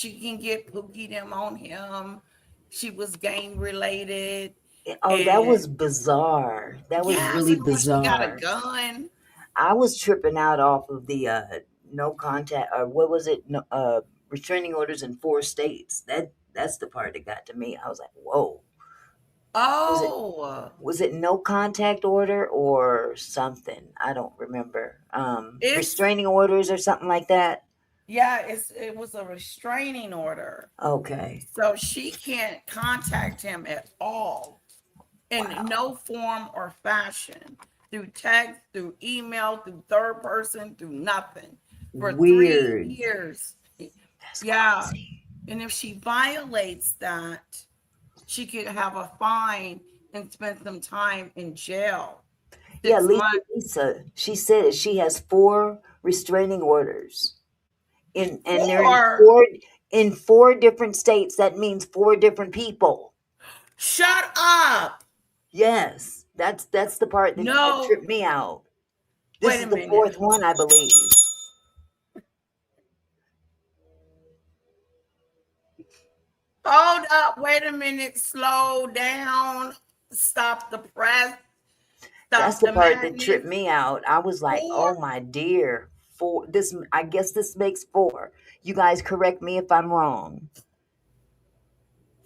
she can get Pookie them on him. She was gang related. Oh, that was And bizarre. That was yeah, really so now she got a bizarre. gun. I was tripping out off of the no contact, or what was it? No, restraining orders in 4 states. That's the part that got to me. I was like, whoa. Was it Oh, was it no contact order or something? I don't remember. it's Restraining orders or something like that. yeah, it was a restraining order. Okay. So she can't contact him at all in Wow. no form or fashion, through text, through email, through third person, through nothing for three Weird. years. That's Yeah. crazy. And if she violates that, she could have a fine and spend some time in jail. Yeah, 6 months. She said she has 4 restraining orders. And they're Or in 4 different states. That means 4 different people. shut up. Yes, that's the part that No, tripped me out. This wait a is the minute. fourth one, I believe. Hold up. Wait a minute. Slow down. Stop the press. That's Stop the the part that tripped madness. me out. I was like, Four. "Oh my dear, 4 this I guess this makes 4. You guys correct me if I'm wrong.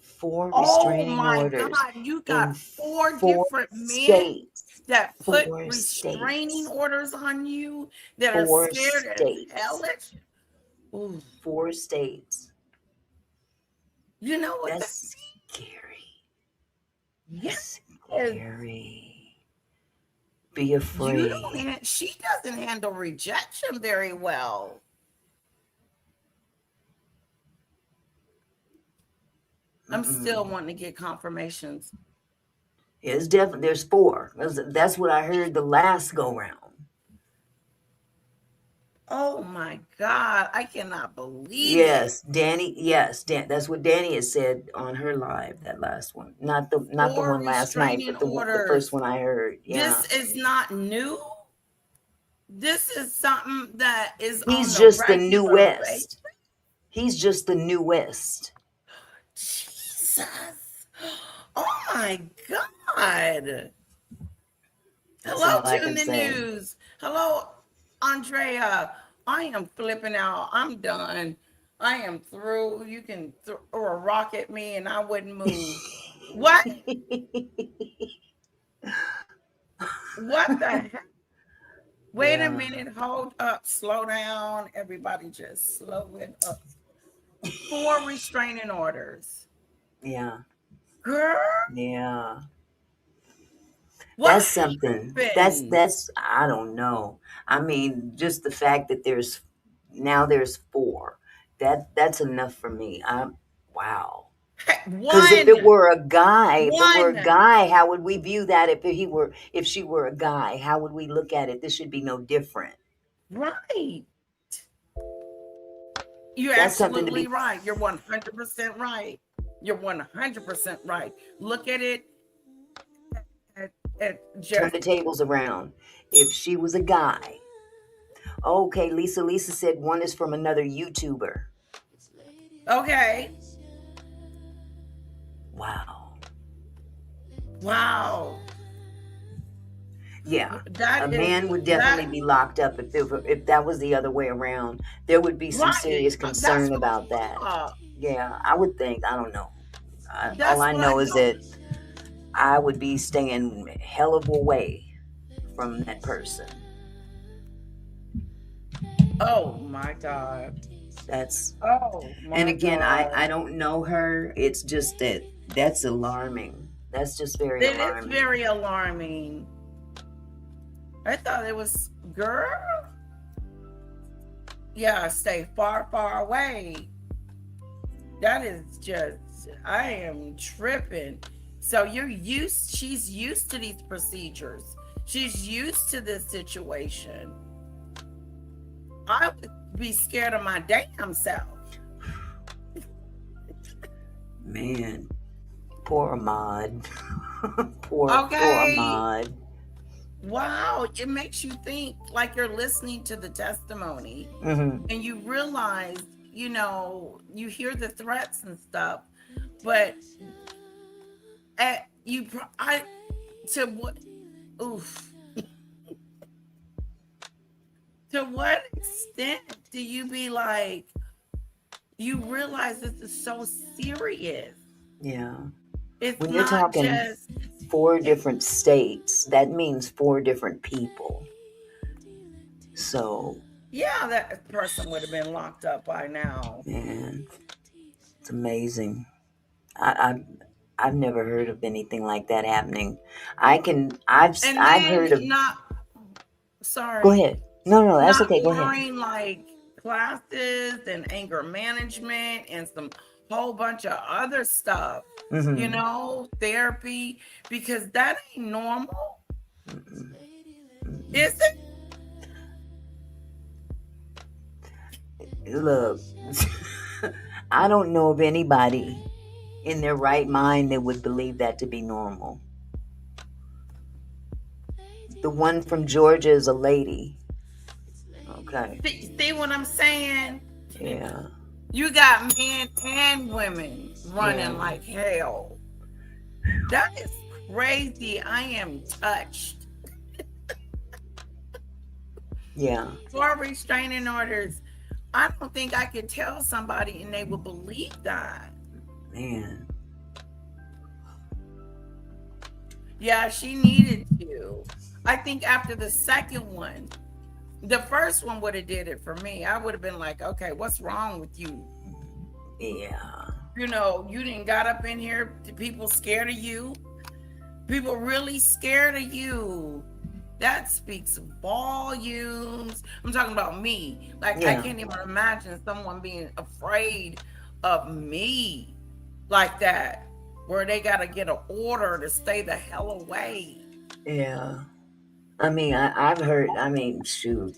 4 Oh restraining my orders God. You in got four 4 different men states. that put 4 restraining states. orders on you that are 4 scared as states. hellish. Ooh, 4 states. you know what that That's scary. yes. That's scary. Be You don't afraid. she doesn't handle rejection very well. I'm still Mm-mm. wanting to get confirmations. It's definitely there's 4. That's what I heard the last go round. Oh my God. I cannot believe it. Yes, Danny. Yes, that's what Danny has said on her live. That last one, not the Four one last night, restraining but the first orders. one I heard. Yeah, This is not new. This is something that is on he's the just the new regular basis. West. He's just the new West. Jesus. Oh my God. That's Hello all I to can the say. news. Hello, Andrea. I am flipping out. I'm done. I am through. You can throw a rock at me and I wouldn't move. What? What the heck? Wait a Yeah, minute. Hold up. Slow down. Everybody just slow it up. Four restraining orders. yeah, Girl, yeah. what That's something. happened? I don't know. I mean, just the fact that there's 4. That's enough for me. Wow. Hey, Because one. if it were a One. guy, how would we view that? If she were a guy, how would we look at it? This should be no different. Right. You're That's something to absolutely be right. You're 100% right. You're 100% right. Look at it at turn just, the tables around. If she was a guy, okay. Lisa said one is from another YouTuber. okay. Wow. Wow. Yeah, a That is, man would definitely that, be locked up if that was the other way around. There would be some right. serious That's concern what I about that. thought. Yeah, I would think. I don't know. All That's I what I know is thought. that I would be staying hell of a way from that person. Oh my God. That's Oh and my again, I God. don't know her. It's just that's alarming. That's just very It is alarming. very alarming. I thought it was, girl, yeah, stay far, far away. That is just, I am tripping. So she's used to these procedures. She's used to this situation. I would be scared of my damn self. Man, poor Ahmad. Poor Okay. Ahmad. Wow. It makes you think like you're listening to the testimony Hmm. and you realize, you hear the threats and stuff, but I to what, oof, to what extent do you be like, you realize this is so serious? Yeah. It's When you're not talking just, four different states, that means four different people. So, yeah, that person would have been locked up by now. man, it's amazing. I I've never heard of anything like that happening. And I've then heard of. not, Go sorry, ahead. No, no, that's not okay. Go ahead. ordering like classes and anger management and some whole bunch of other stuff, Mm-hmm. therapy, because that ain't normal, Mm-mm. is Mm-mm. it? Look, I don't know of anybody in their right mind that would believe that to be normal. The one from Georgia is a lady. Okay. See what I'm saying? Yeah. You got men and women Yeah. running like hell. That is crazy. I am touched. Yeah. For restraining orders, I don't think I could tell somebody and they would believe that. Man. Yeah, she needed to. I think after the second one, the first one would have did it for me. I would have been like, okay, what's wrong with you? Yeah. You didn't got up in here. People scared of you. People really scared of you. That speaks volumes. I'm talking about me. Like, I Yeah. can't even imagine someone being afraid of me like that, where they got to get an order to stay the hell away. Yeah. I mean, I've heard. I mean, shoot.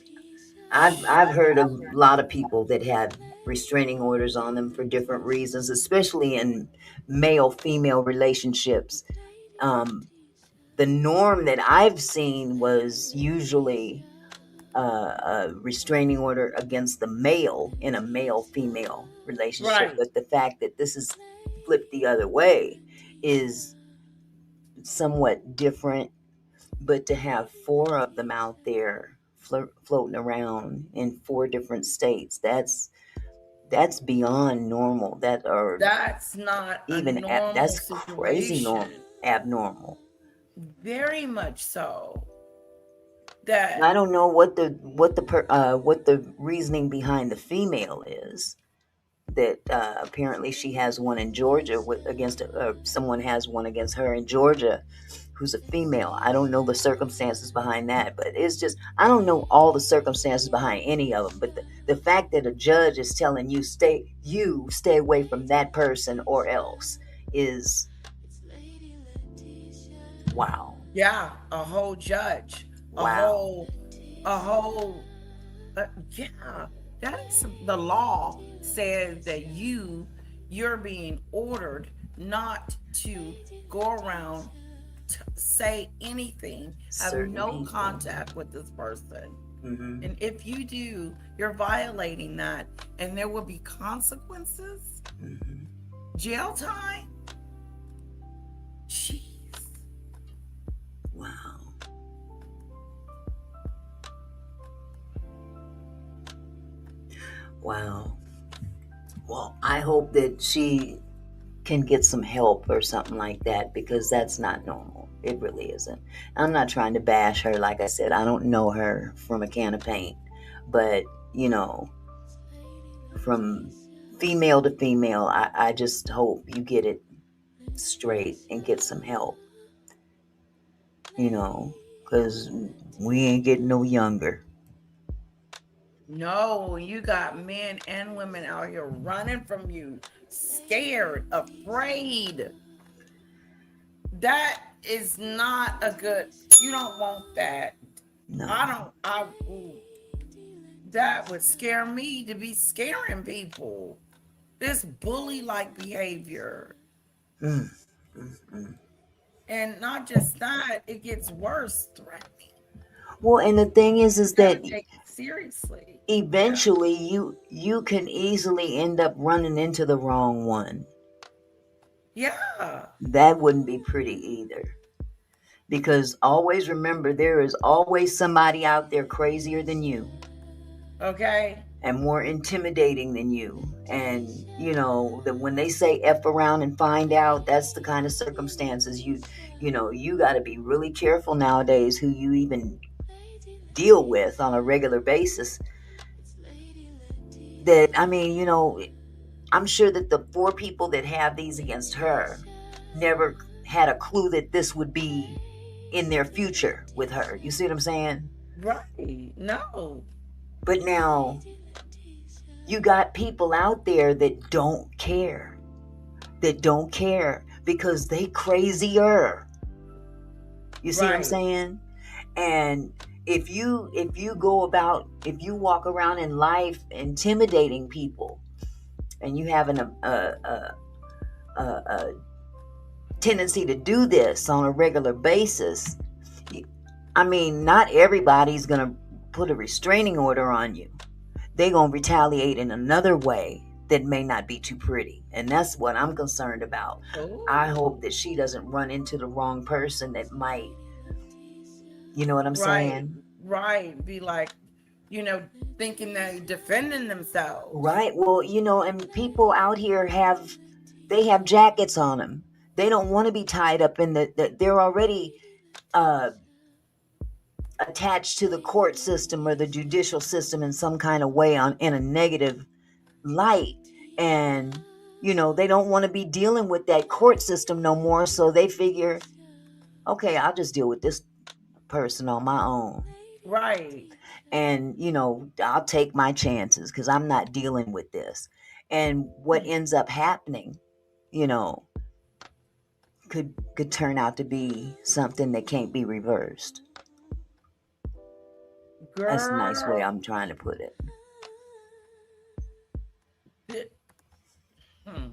I've heard a lot of people that had restraining orders on them for different reasons, especially in male female relationships. Um, the norm that I've seen was usually a restraining order against the male in a male female relationship. Right. But the fact that this is flipped the other way is somewhat different. But to have four of them out there floating around in four different states, that's beyond normal. That are That's not a even normal that's crazy situation. abnormal. Very much so. I That, don't know what the reasoning behind the female is. That apparently she has one in Georgia against someone has one against her in Georgia, who's a female. I don't know the circumstances behind that, but it's just I don't know all the circumstances behind any of them. But the fact that a judge is telling you stay away from that person or else is wow, yeah, a whole judge, a wow, whole, a whole, yeah, that is the law says that you're being ordered not to go around to say anything, have certain no people. contact with this person. Hmm. And if you do, you're violating that, and there will be consequences, Hmm. jail time. Jeez. Wow, wow. Well, I hope that she can get some help or something like that because that's not normal. It really isn't. I'm not trying to bash her. Like I said, I don't know her from a can of paint. But, you know, from female to female, I just hope you get it straight and get some help, because we ain't getting no younger. No, you got men and women out here running from you, scared, afraid. That is not a good. You don't want that. I No. don't. I. Ooh, that would scare me to be scaring people. This bully-like behavior, Mm, mm, mm. and not just that, it gets worse. Threatening. Well, and the thing is Gotta that take. Seriously. Yeah. eventually you can easily end up running into the wrong one. Yeah. That wouldn't be pretty either. Because always remember, there is always somebody out there crazier than you Okay. and more intimidating than you. And that when they say F around and find out, that's the kind of circumstances you got to be really careful nowadays who you even deal with on a regular basis. That, I mean, I'm sure that the four people that have these against her never had a clue that this would be in their future with her. You see what I'm saying? Right. No. But now you got people out there that don't care. That don't care because they crazier. You see what I'm Right. saying? And if you walk around in life intimidating people and you have a tendency to do this on a regular basis, I mean, not everybody's going to put a restraining order on you. They're going to retaliate in another way that may not be too pretty. And that's what I'm concerned about. I Oh. hope that she doesn't run into the wrong person that might, you know what I'm Right. saying? Right. Be like, you know, thinking that defending themselves. Right. Well, and people out here they have jackets on them. They don't want to be tied up in they're already uh, attached to the court system or the judicial system in some kind of way in a negative light. And they don't want to be dealing with that court system no more, so they figure, okay, I'll just deal with this person on my own. Right. And I'll take my chances because I'm not dealing with this. And what ends up happening, you know could turn out to be something that can't be reversed. That's a nice way Girl. I'm trying to put it. Hmm.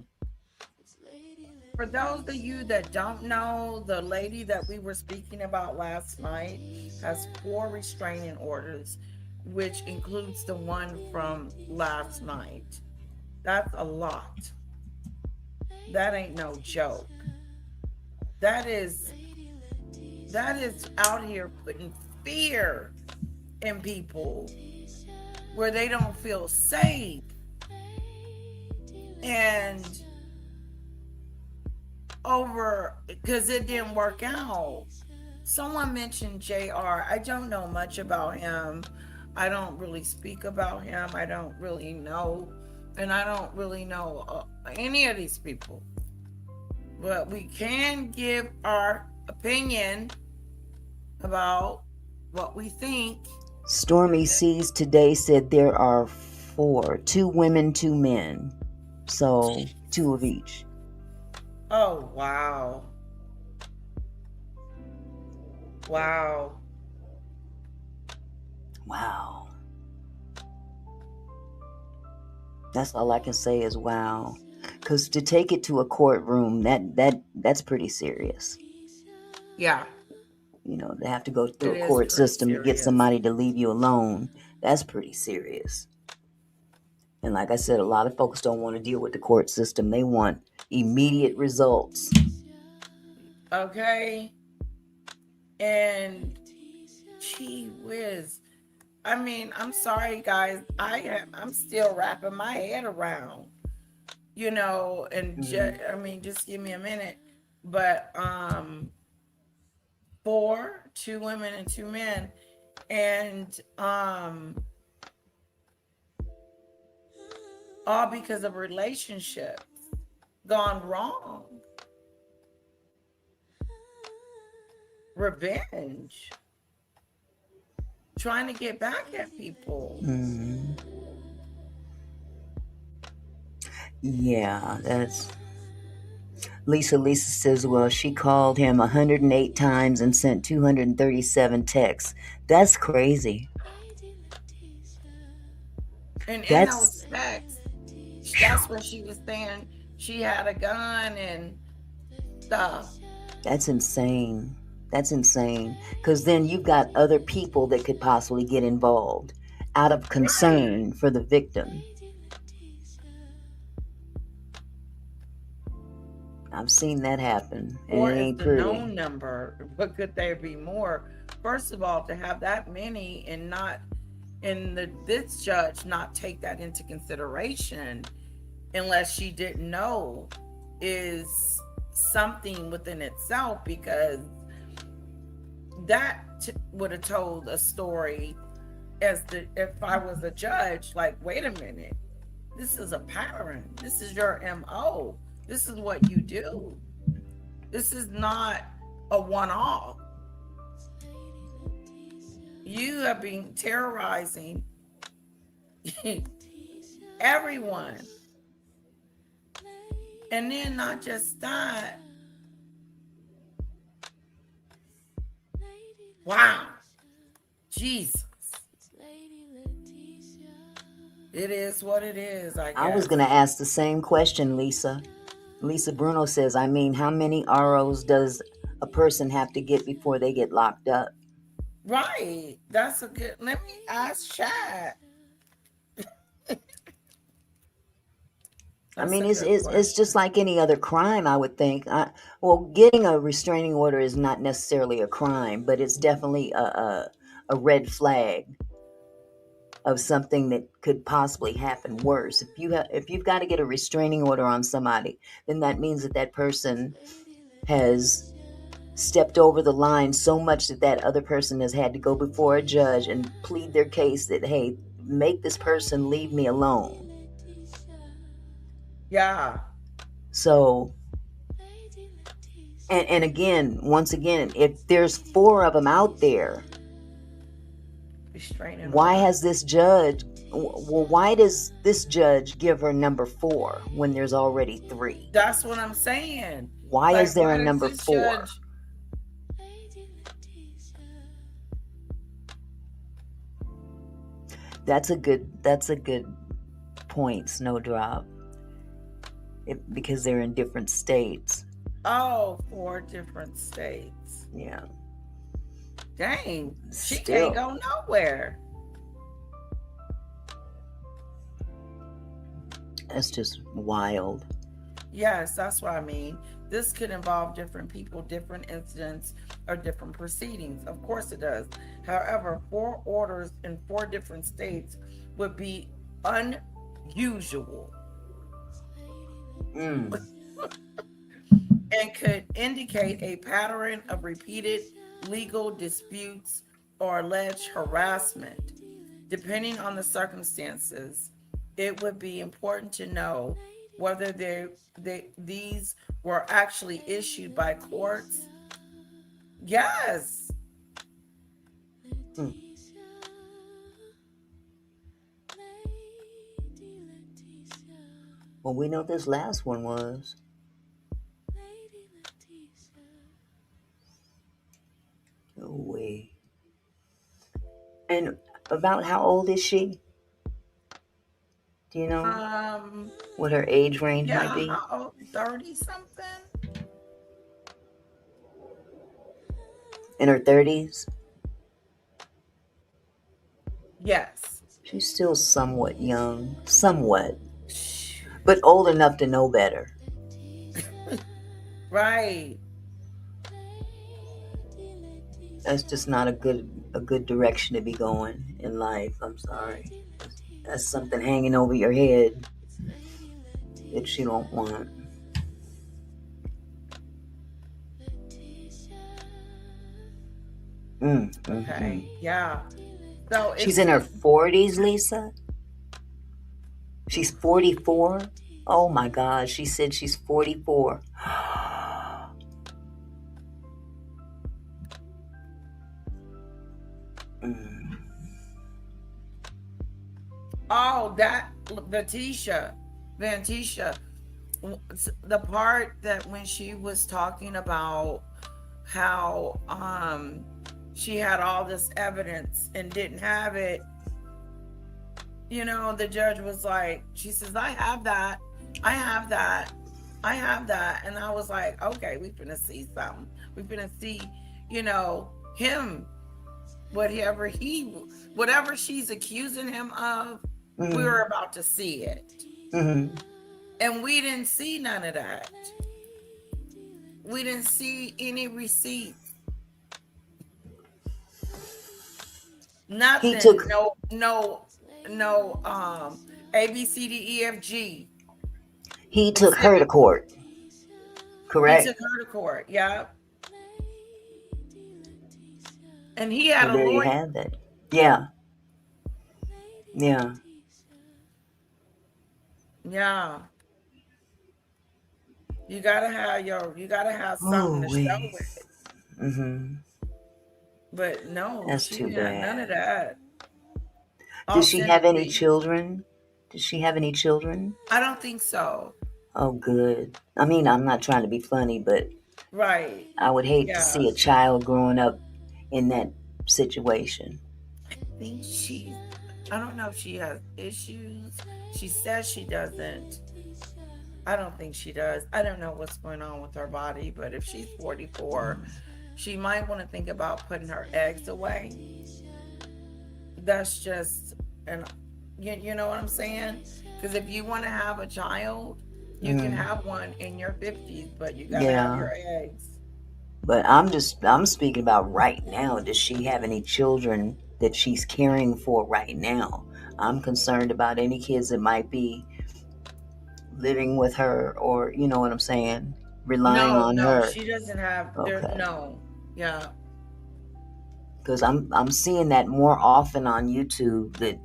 For those of you that don't know, the lady that we were speaking about last night has 4 restraining orders, which includes the one from last night. That's a lot. That ain't no joke. That is out here putting fear in people where they don't feel safe. And over because it didn't work out. Someone mentioned JR. I don't know much about him. I don't really speak about him. I don't really know. And I don't really know any of these people. But we can give our opinion about what we think. Stormy Seas today said there are 4, 2 women, 2 men. So 2 of each. Oh, wow. Wow. Wow. That's all I can say is wow. Because to take it to a courtroom, that's pretty serious. Yeah, To have to go through it a is court pretty system to get serious. somebody to leave you alone, that's pretty serious. And like I said, a lot of folks don't want to deal with the court system. They want immediate results. Okay. And gee whiz. I mean, I'm sorry, guys. I'm still wrapping my head around, and Mm. I mean, just give me a minute. But 4, 2 women and 2 men, and all because of relationships gone wrong, revenge, trying to get back at people. Mm. Yeah, that's Lisa says, well, she called him 108 times and sent 237 texts. That's crazy. And in those That's texts, that's when she was saying she had a gun and stuff. that's insane. That's insane. Because then you've got other people that could possibly get involved out of Right. concern for the victim. I've seen that happen, and it Four is ain't the pretty. known number, but could there be more? First of all, to have that many and not, and this judge not take that into consideration unless she didn't know, is something within itself, because that would have told a story as the if I was a judge, like, wait a minute, this is a pattern, this is your MO, this is what you do, this is not a one-off. You have been terrorizing everyone. And then not just that. Wow. Jesus. It is what it is, I I was guess. going to ask the same question, Lisa. Lisa Bruno says, I mean, how many ROs does a person have to get before they get locked up? Right. That's a good. Let me ask Chad. I That's mean, a it's, good it's, it's just question. like any other crime, I would think. Well, getting a restraining order is not necessarily a crime, but it's definitely a red flag of something that could possibly happen worse. If you've got to get a restraining order on somebody, then that means that that person has stepped over the line so much that that other person has had to go before a judge and plead their case that, hey, make this person leave me alone. Yeah. So, and again, once again, if there's four of them out there, Restraining why order. has this judge, well, why does this judge give her number four when there's already three? That's what I'm saying. Why is Like, there a why does number this four? judge? That's a good point, Snowdrop. Because they're in different states. Oh, 4 different states. Yeah. Dang. She can't Still, go nowhere. that's just wild. Yes, that's what I mean. This could involve different people, different incidents, or different proceedings. Of course it does. However, 4 orders in 4 different states would be unusual Mm. and could indicate a pattern of repeated legal disputes or alleged harassment. Depending on the circumstances, it would be important to know whether these were actually issued by courts. Yes. Mm. Well, we know this last one was. No way. And about how old is she? Do you know Um, what her age range might yeah, be? how old? 30 something? In her 30s? Yes. She's still somewhat young. Somewhat. Shoot. But old enough to know better. Right. That's just not a good direction to be going in life. I'm sorry. That's something hanging over your head that you don't want. Mm, mm, mm. Okay. Yeah. So She's it's in her just 40s, Lisa? She's 44? Oh my God, she said she's 44. Mm. oh, that Letitia, Vantisha, the part that when she was talking about how she had all this evidence and didn't have it, the judge was like, she says, I have that, I have that, I have that. And I was like, okay, we finna see something. We finna see, him whatever whatever she's accusing him of, we Mm-hmm. were about to see it. Mm-hmm. And we didn't see none of that. We didn't see any receipts. He Nothing. took No ABCDEFG he took her to exhibit. court, He correct? took her to court. Yeah. And he had So a there you lawyer. have that. Yeah, yeah. Yeah. You gotta have something Oh to show wait. with. Mm-hmm. But no, That's she too didn't have none of bad. that. All Does she have any sympathy. children? Does she have any children? I don't think so. Oh, good. I mean, I'm not trying to be funny, but Right. I would hate to Yeah. see a child growing up in that situation. Think she I don't know if she has issues. She says she doesn't. I don't think she does. I don't know what's going on with her body, but if she's 44, she might want to think about putting her eggs away. That's just, and you know what I'm saying? Because if you want to have a child, you can Mm, have one in your 50s, but you got to have yeah, your eggs. but I'm speaking about right now. Does she have any children that she's caring for right now? I'm concerned about any kids that might be living with her, or you know what I'm saying, relying No, on no, her. she doesn't have there. Okay. No, yeah, Because I'm seeing that more often on YouTube, that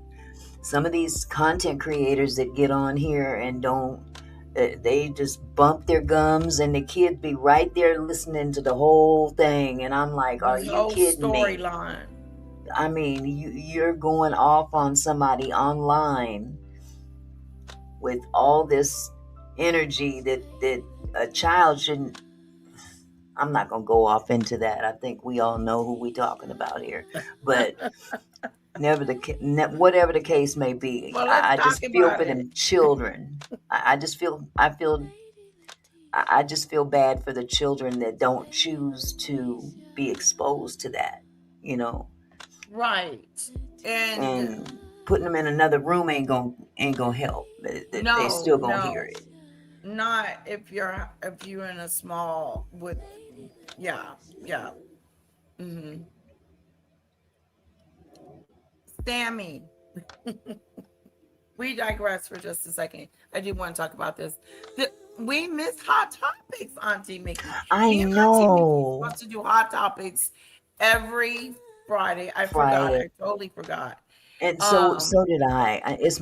some of these content creators that get on here and don't, they just bump their gums and the kids be right there listening to the whole thing, and I'm like, are this you whole kidding me? storyline. I mean, you're going off on somebody online with all this energy that a child shouldn't. I'm not gonna go off into that. I think we all know who we talking about here, but whatever the case may be, Well, let's I talk just feel about for it. them children. I just I just feel bad for the children that don't choose to be exposed to that, you know. Right. And And putting them in another room ain't gonna help. They no, still gonna hear no, it. not if you're in a small with yeah, yeah. Mm-hmm. Sammy, we digress for just a second. I do want to talk about this. We miss hot topics, Auntie Mickey. I Me and Auntie Mickey know. supposed to do hot topics every Friday. I forgot. Friday. I totally forgot. And Um. so did I. It's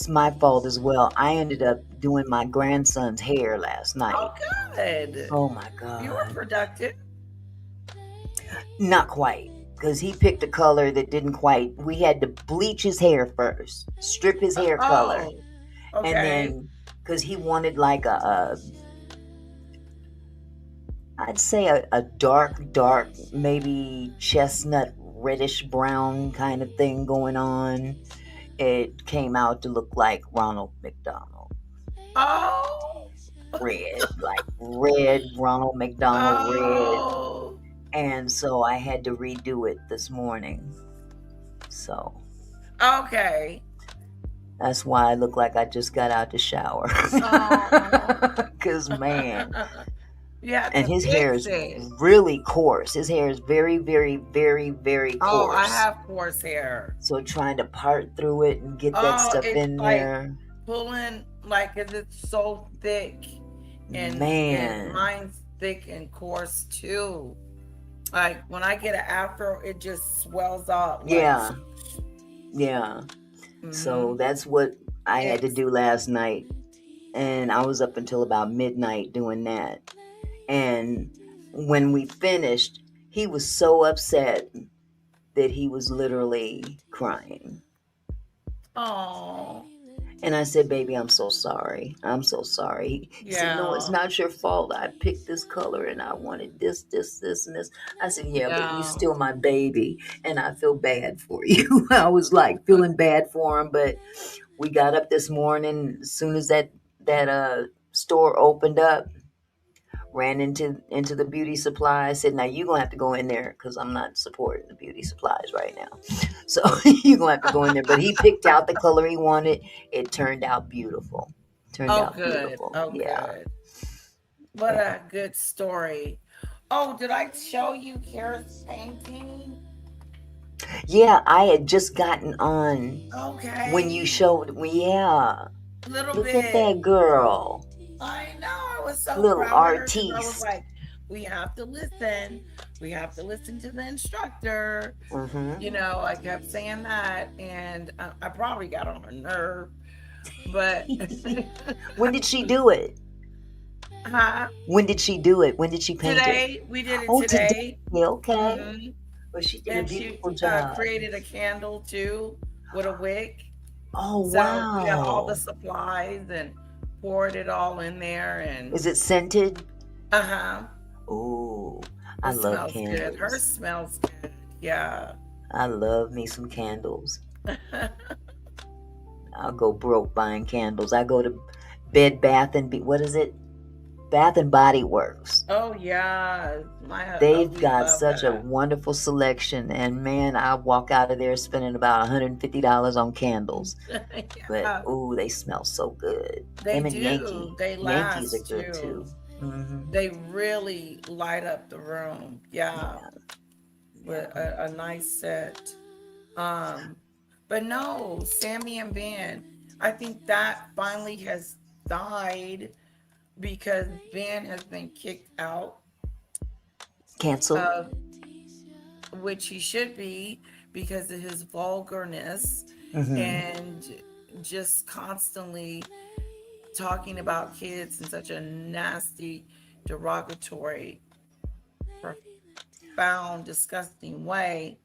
my fault as well. I ended up doing my grandson's hair last Oh, night. good. Oh my You were god. productive. Not quite, because he picked a color that didn't quite. We had to bleach his hair first, strip his hair color, Oh, and okay. then because he wanted like I'd say a dark, maybe chestnut reddish brown kind of thing going on. It came out to look like Ronald McDonald. Oh, Red, like red, Ronald McDonald red. oh. And so I had to redo it this morning. So Okay. that's why I look like I just got out the shower. Oh. Because, man, You have and to his hair fix is it. really coarse. His hair is very, very, very, very Oh, I coarse. have coarse hair. So trying to part through it and get that Oh, stuff it's in like there, pulling, like, 'cause it's so thick, and man. mine's thick and coarse too. Like when I get an afro, it just swells up. Like, Yeah, yeah. So mm-hmm. that's what I had to Fix. do last night. And I was up until about midnight doing that. And when we finished, he was so upset that he was literally crying. Oh, And I said, "Baby, I'm so sorry. I'm so sorry." He said, "No, it's yeah, not your fault. I picked this color and I wanted this, and this." I said, "Yeah, but you yeah. still my baby, and I feel bad for you." I was like feeling bad for him, but we got up this morning as soon as that store opened up. ran into the beauty supply. I said, now you're gonna have to go in there because I'm not supporting the beauty supplies right now. So you're gonna have to go in there. But he picked out the color he wanted. It turned out beautiful. Turned Oh, out good. beautiful. Oh, Yeah. good. What Yeah. a good story. Oh, did I show you Kara's painting? Yeah, I had just gotten on when you Okay. showed me. Yeah. Little Look at bit. that girl. I know. I was so Little proud of her because I was artiste. like, we have to listen. We have to listen to the instructor. Mm-hmm. I kept saying that, and I probably got on her nerve, but When did she do it? huh? When did she do it? When did she paint it? Today we did it Oh, today. today. Okay. Hmm. Well, she did a And she beautiful job. created a candle too with a wick. Oh, So we got all the wow. supplies and poured it all in there, and Is it scented? uh-huh. Oh, I It love smells good. Hers candles. smells good. Yeah. I love me some candles. I'll go broke buying candles. I go to Bed Bath and what is it? Bath and Body Works. Oh yeah. They've We got love such a that. wonderful selection, and man, I walk out of there spending about $150 on candles. But Yeah. ooh, they smell so good. They Them and do. Yankee. They Yankees are last good too. too. Hmm. They really light up the room. Yeah. Yeah, With yeah. a nice set. Um, but no, Sammy and Ben, I think that finally has died because Ben has been kicked out Canceled. of which he should be because of his vulgarness Hmm. and just constantly talking about kids in such a nasty, derogatory, profound, disgusting way.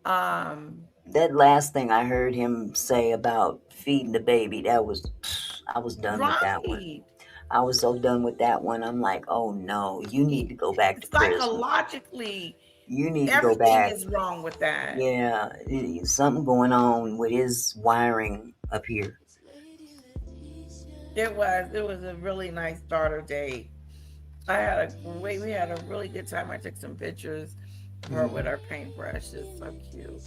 Um, That last thing I heard him say about feeding the baby, I was done with that one. right. I was so done with that one. I'm like, oh no, you need to go back to prison. Psychologically, You need to go everything back. is wrong with that. Yeah, something going on with his wiring up here. It was a really nice starter date. We had a really good time. I took some pictures of her with Mhm. her paintbrush. It's so cute.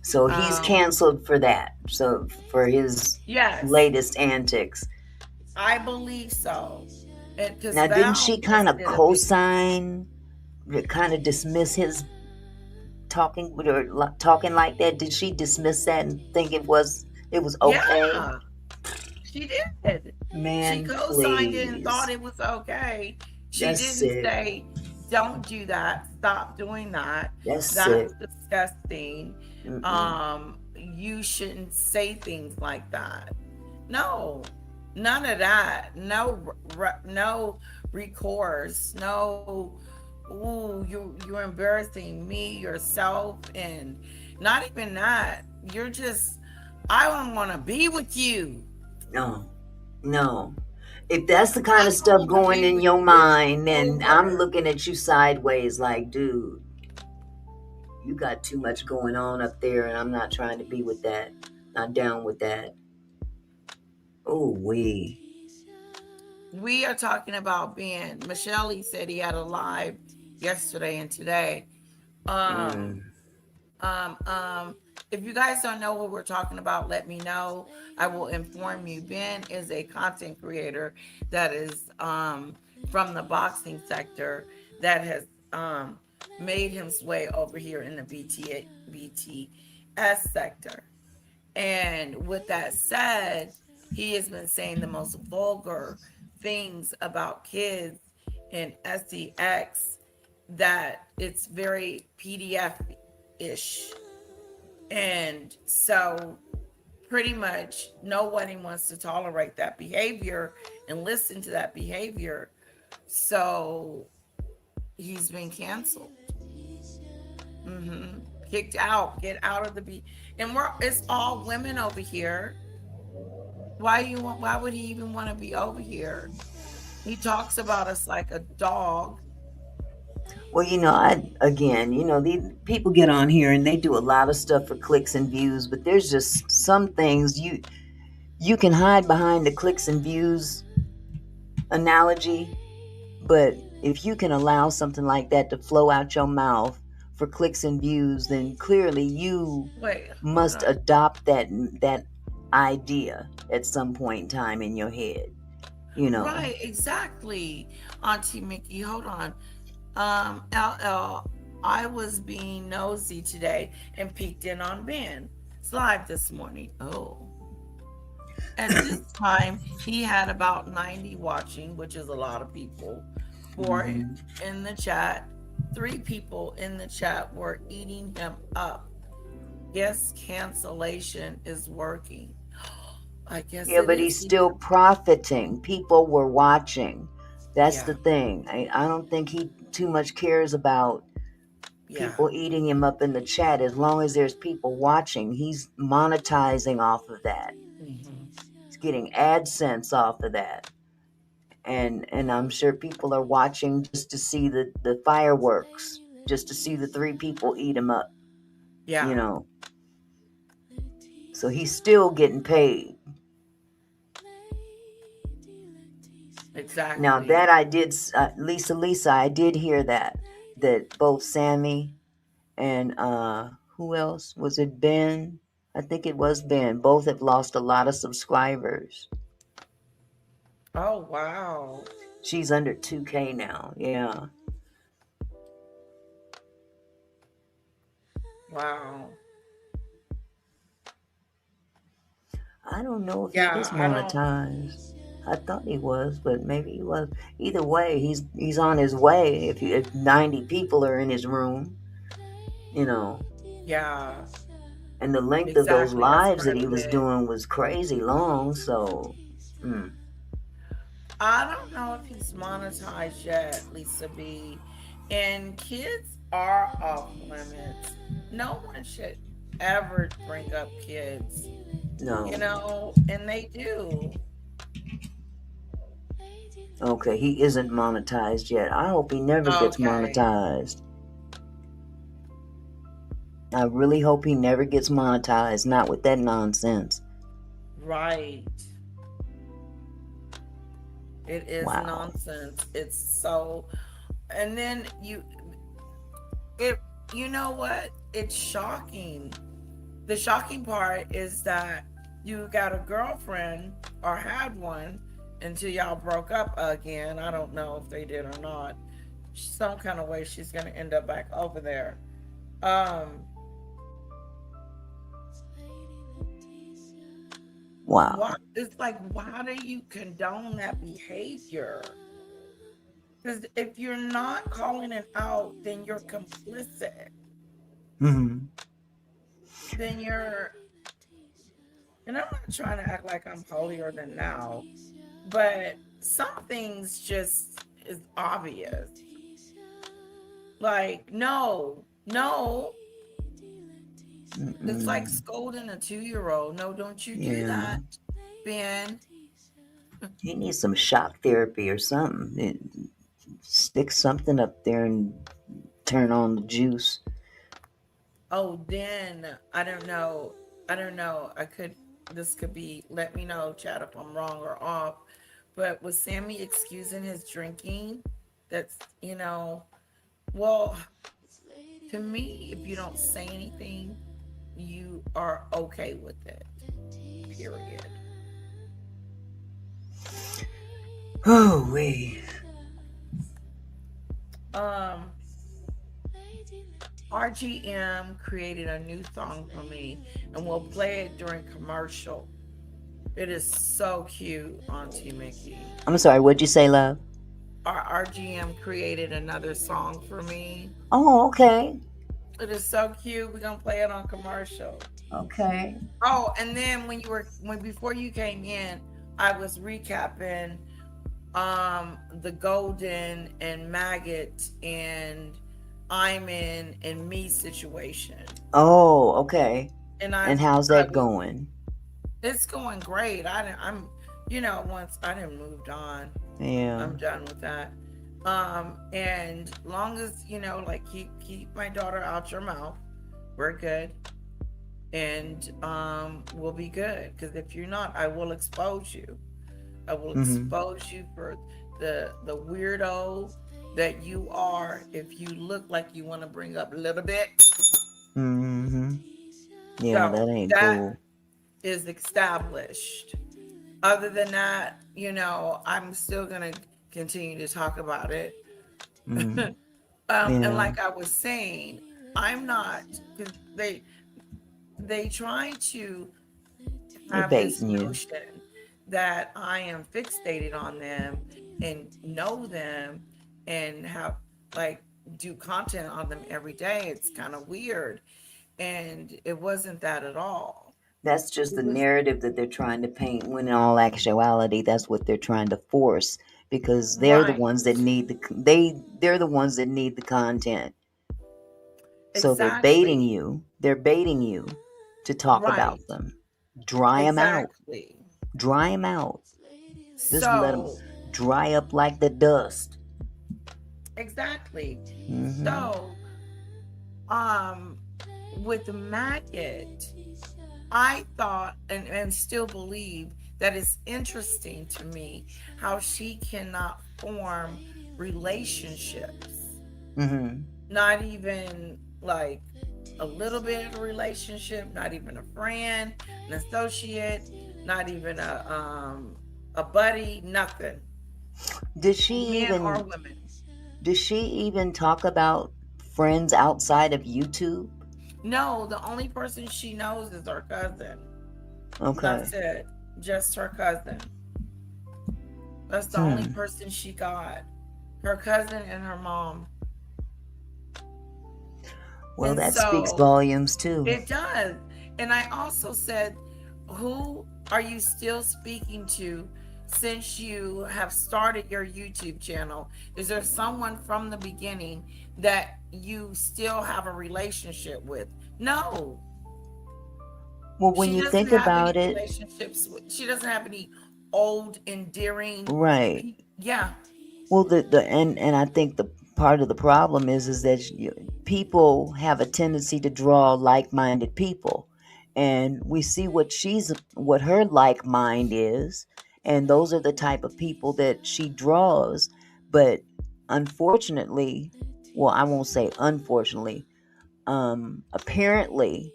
So he's um, canceled for that. So for his yes, latest antics. I believe so. Because Now, didn't Val she kind just of did a big co-sign, kind of dismiss his talking or talking like that? Did she dismiss that and think it was okay? yeah. She did. She Man, co-signed it and thought please. it was okay. She That's didn't sick. say, "Don't do that. Stop doing that. That's That's sick. disgusting. Mm-mm. You shouldn't say things like that." No, none of that. No recourse. No. Ooh, you're embarrassing me, yourself, and not even that. You're just. I don't want to be with you. No, no. If that's the kind I of don't stuff want to going be in with your you. It's mind, then I'm over. looking at you sideways like, dude, you got too much going on up there, and I'm not trying to be with that. Not down with that. Oh, we. We are talking about Ben. Michelle he said he had a live yesterday and today. Um, Mm. um, um, if you guys don't know what we're talking about, let me know. I will inform you. Ben is a content creator that is from the boxing sector that has made his way over here in the BTS sector. And with that said, he has been saying the most vulgar things about kids in SEX that it's very PDF ish. And so, pretty much, nobody wants to tolerate that behavior and listen to that behavior. So, he's been canceled. Kicked out. Get out of the and it's all women over here. Why would he even want to be over here? He talks about us like a dog. Well, these people get on here and they do a lot of stuff for clicks and views, but there's just some things you can hide behind the clicks and views analogy, but if you can allow something like that to flow out your mouth for clicks and views, then clearly you Wait, hold must on. adopt that idea at some point in time in your head. You know. Right, exactly. Auntie Mickey, hold on. LL, I was being nosy today and peeked in on Ben. It's live this morning. Oh. At this time, he had about 90 watching, which is a lot of people. Four Hmm. in the chat. Three people in the chat were eating him up. Guess cancellation is working. I guess Yeah, it but is. he's still profiting. People were watching. That's Yeah, the thing. I don't think he too much cares about yeah. people eating him up in the chat. As long as there's people watching, he's monetizing off of that. Hmm. He's getting AdSense off of that. And I'm sure people are watching just to see the fireworks, just to see the three people eat him up, you Yeah, know. So he's still getting paid. Now exactly. that I did, Lisa, I did hear that both Sammy and who else was it? Ben, I think it was Ben. Both have lost a lot of subscribers. Oh, wow. She's under 2K now. Yeah, Wow. I don't know if he Yeah, is I don't. monetized. I thought he was, but maybe he was. Either way, he's on his way. If 90 people are in his room, you know, Yeah, and the length of those exactly. That's lives part that of he was it. doing was crazy long. So, mm, I don't know if he's monetized yet, Lisa B. And kids are off limits. No one should ever bring up kids, no. and they do. Okay, he isn't monetized yet. I hope he never gets Okay, monetized. I really hope he never gets monetized. Not with that nonsense. right. It is Wow. nonsense. It's so, and then it, you know what? It's shocking. The shocking part is that you got a girlfriend or had one until y'all broke up again. I don't know if they did or not. Some kind of way she's gonna end up back over there. Um, Wow. what it's like? Why do you condone that behavior? Because if you're not calling it out, then you're complicit. Hmm. Then you're, and I'm not trying to act like I'm holier than thou, but some things just is obvious. Like, no, no. It's like Mm-mm. scolding a 2-year old. No, don't you do Yeah. that, Ben. He needs some shock therapy or something. Stick something up there and turn on the juice. Oh, then I don't know. I don't know. This could be, let me know, chat, if I'm wrong or off. But was Sammy excusing his drinking? That's, well, to me, if you don't say anything, you are okay with it. Period. Oh, wait. Um, RGM created a new song for me, and we'll play it during commercial. It is so cute, Auntie Mickey. I'm sorry, what'd you say, love? Our RGM created another song for me. Oh, okay. It is so cute. We're gonna play it on commercial. Okay. Oh, and then when before you came in, I was recapping the Golden and Maggot and Iman and me situation. Oh, okay. And And how's I that was going? it's going great. I'm once I didn't moved on. Yeah. I'm done with that. And long as like keep my daughter out your mouth, we're good. And we'll be good. Because if you're not, I will expose you. I will Mm-hmm. expose you for the weirdo that you are if you look like you want to bring up a little bit. Mm-hmm. Yeah, So that ain't that cool. is established. Other than that, I'm still gonna continue to talk about it. Mm. And Yeah, like I was saying, I'm not because they try to they have this baiting you. notion that I am fixated on them and know them and have like do content on them every day. It's kind of weird. And it wasn't that at all. That's just It the was narrative that they're trying to paint, when in all actuality, that's what they're trying to force, because they're the right. ones that need they're the ones that need the content. So they're baiting Exactly. you. They're baiting you to talk Right. about them. Dry them out. Exactly. Dry them out. Just let them So, dry up like the dust. exactly. Hmm. So, um, with Maggot, I thought and still believe that it's interesting to me how she cannot form relationships. Hmm. Not even like a little bit of a relationship, not even a friend, an associate, not even a buddy, nothing. Did she Men or even women. Does she even talk about friends outside of YouTube? No, the only person she knows is her cousin. Okay. That's it. Just her cousin. That's the only Hmm. person she got. Her cousin and her mom. Well, And that speaks so volumes too. it does. And I also said, who are you still speaking to since you have started your YouTube channel? Is there someone from the beginning that you still have a relationship with? No. Well, when She you doesn't think have any about it, relationships with, she doesn't have any old, endearing right. people. Yeah, Well, and I think the part of the problem is that people have a tendency to draw like-minded people, and we see what her like mind is, and those are the type of people that she draws. But unfortunately, well, I won't say unfortunately, apparently,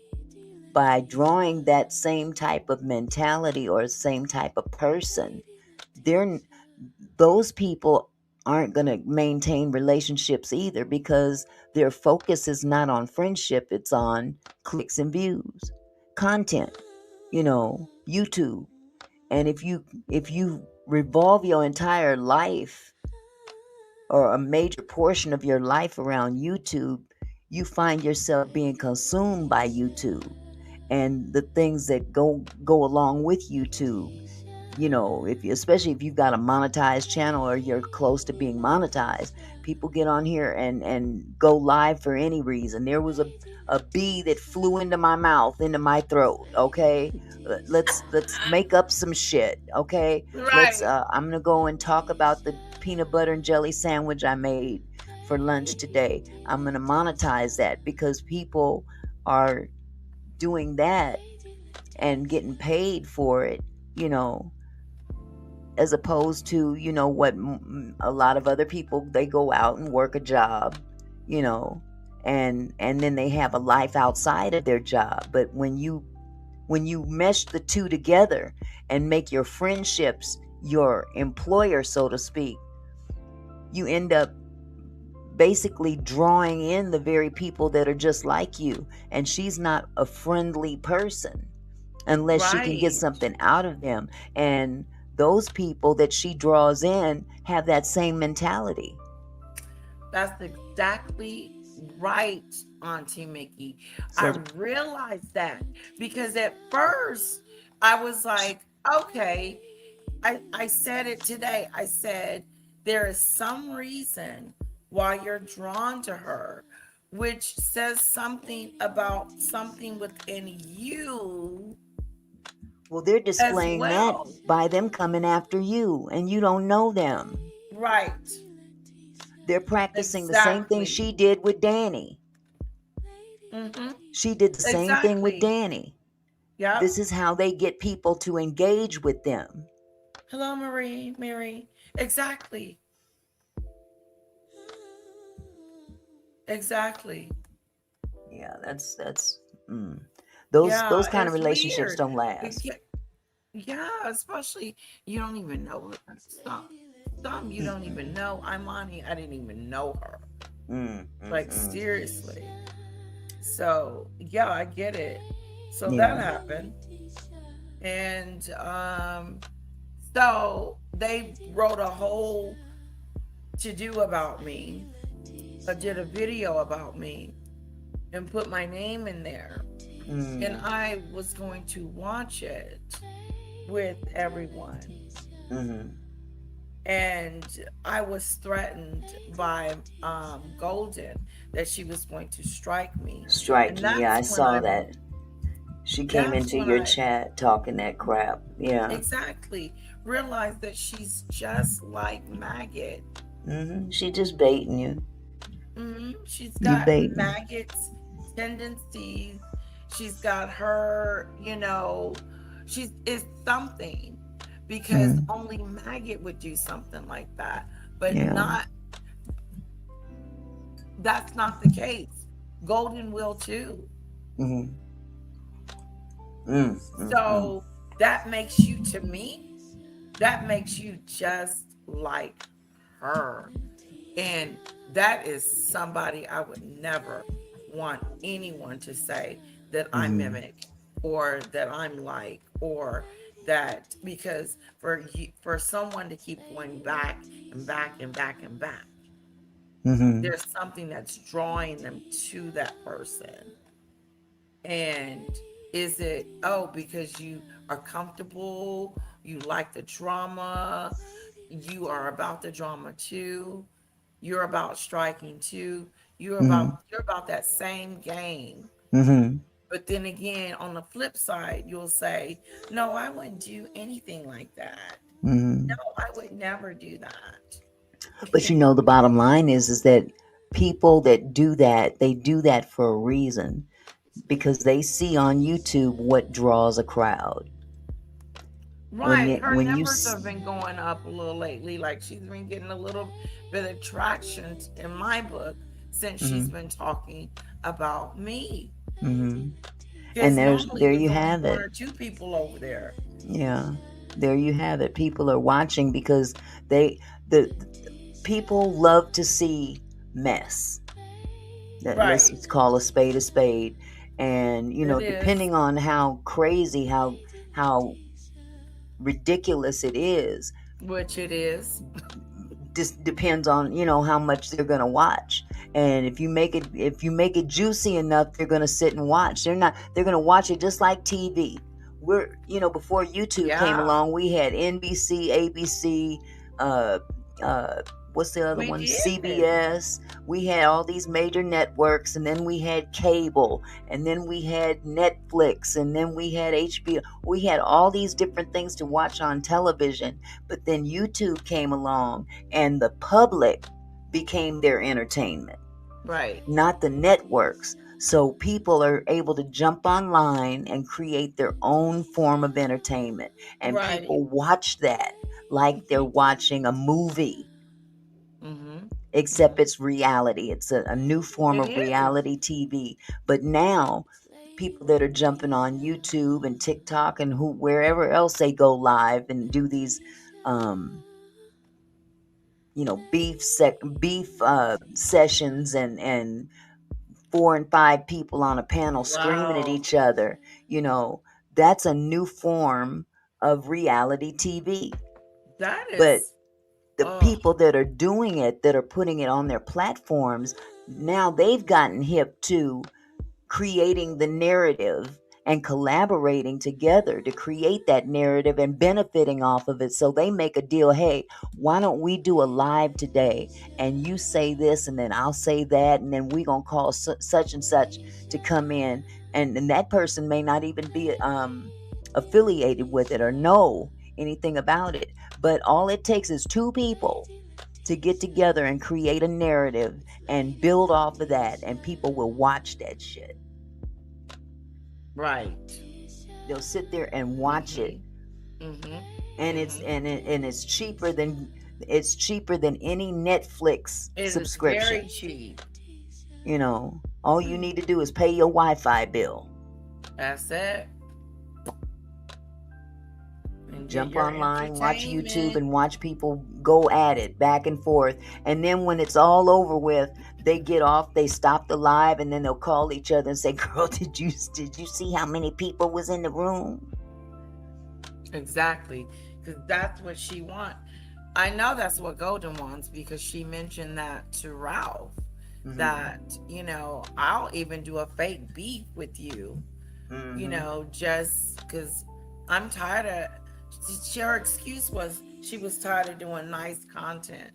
by drawing that same type of mentality or same type of person, they're those people aren't going to maintain relationships either, because their focus is not on friendship, it's on clicks and views, content, YouTube. And if you revolve your entire life, or a major portion of your life, around YouTube, you find yourself being consumed by YouTube and the things that go along with YouTube. If especially if you've got a monetized channel, or you're close to being monetized, people get on here and go live for any reason. There was a bee that flew into my mouth, into my throat. Okay, let's make up some shit. Okay, let's. right. I'm gonna go and talk about the peanut butter and jelly sandwich I made for lunch today. I'm gonna monetize that because people are doing that and getting paid for it. You know, as opposed to what a lot of other people, they go out and work a job, you know and then they have a life outside of their job. But when you mesh the two together and make your friendships your employer, so to speak, you end up basically drawing in the very people that are just like you, and she's not a friendly person unless she can get Right. something out of them. And those people that she draws in have that same mentality. That's exactly right, Auntie Mickey. I So, realized that because at first I was like, okay, I said it today. I said, there is some reason why you're drawn to her, which says something about something within you well, they're as displaying that well. by them coming after you, and you don't know them. Right. They're practicing the same thing Exactly. she did with Danny. Mm-hmm. She did the same thing with Exactly. Danny. Yep. This is how they get people to engage with them. Hello, Marie, Mary. Exactly. Exactly. Yeah, that's those Yeah, kind of it's relationships weird. don't It last. get, yeah, especially you don't even know some you don't even know. Imani, I didn't even know her. Mm, mm, Like mm. seriously. So yeah, I get it. So that Yeah. happened. And so they wrote a whole to do about me. I did a video about me and put my name in there. And Mm, I was going to watch it with everyone. mm-hmm. And I was threatened by Golden that she was going to strike me. And Striking. Yeah, I saw that. She came that's into when your I chat talking that crap. Yeah. exactly realized that she's just like Maggot. She just baiting you. She's You got baiting. Maggot's tendencies. She's got her, she's is something because Mm, only Maggot would do something like that, but yeah. not that's not the case. Golden will too. Mm, mm, mm, mm, So that makes you to me, that makes you just like her. And that is somebody I would never want anyone to say that I mm, mimic or that I'm like or that because for someone to keep going back and back and back and back, mm, there's something that's drawing them to that person. And is it, oh, because you are comfortable, you like the drama, you are about the drama too, you're about striking too, mm, you're about that same game. mm, But then again, on the flip side, you'll say, no, I wouldn't do anything like that. No, mm. I would never do that. But you know, the bottom line is that people that do that, they do that for a reason because they see on YouTube what draws a crowd. Right. Her When you numbers have been going up a little lately. Like she's been getting a little bit of traction in my book since she's mm-hmm, been talking about me. mm-hmm. And Because normally there there's you only have one it. or two people over there. Yeah, there you have it. People are watching because they the people love to see mess. Right. Let's call a spade a spade. And you It know, is, depending on how crazy, how ridiculous it is, which it is. just depends on, you know, how much they're going to watch. And if you make it juicy enough, they're going to sit and watch. They're going to watch it just like TV. We're, you know, before YouTube came Yeah, along, we had NBC, ABC, uh uh what's the other we one, did. CBS. We had all these major networks, and then we had cable, and then we had Netflix, and then we had HBO. We had all these different things to watch on television. But then YouTube came along, and the public became their entertainment, Right. not the networks. So people are able to jump online and create their own form of entertainment. And Right. people watch that like they're watching a movie, Mm-hmm. except it's reality. It's a new form It of is. reality TV. But now, people that are jumping on YouTube and TikTok and wherever else they go live and do these, um, you know, beef sessions, and 4 and 5 people on a panel screaming at Wow. each other. You know, that's a new form of reality TV. That But is, the oh, people that are doing it, that are putting it on their platforms, now they've gotten hip to creating the narrative and collaborating together to create that narrative and benefiting off of it. So they make a deal. Hey, why don't we do a live today, and you say this and then I'll say that, and then we gonna call such and such to come in, and that person may not even be affiliated with it or know anything about it. But all it takes is 2 people to get together and create a narrative and build off of that, and people will watch that shit. right. They'll sit there and watch Mm-hmm. it. Mm-hmm. and Mm-hmm. it's cheaper than any Netflix It is subscription. very cheap. All you need to do is pay your Wi-Fi bill, That's it. And get jump your online, watch YouTube, entertainment. and watch people go at it back and forth. And then when it's all over with, they get off, they stop the live, and then they'll call each other and say, "Girl, did you see how many people was in the room?" Exactly. Because that's what she wants. I know that's what Golden wants because she mentioned that to Ralph. Mm-hmm. That, I'll even do a fake beef with you, Mm-hmm. just because I'm tired of. Her excuse was she was tired of doing nice content.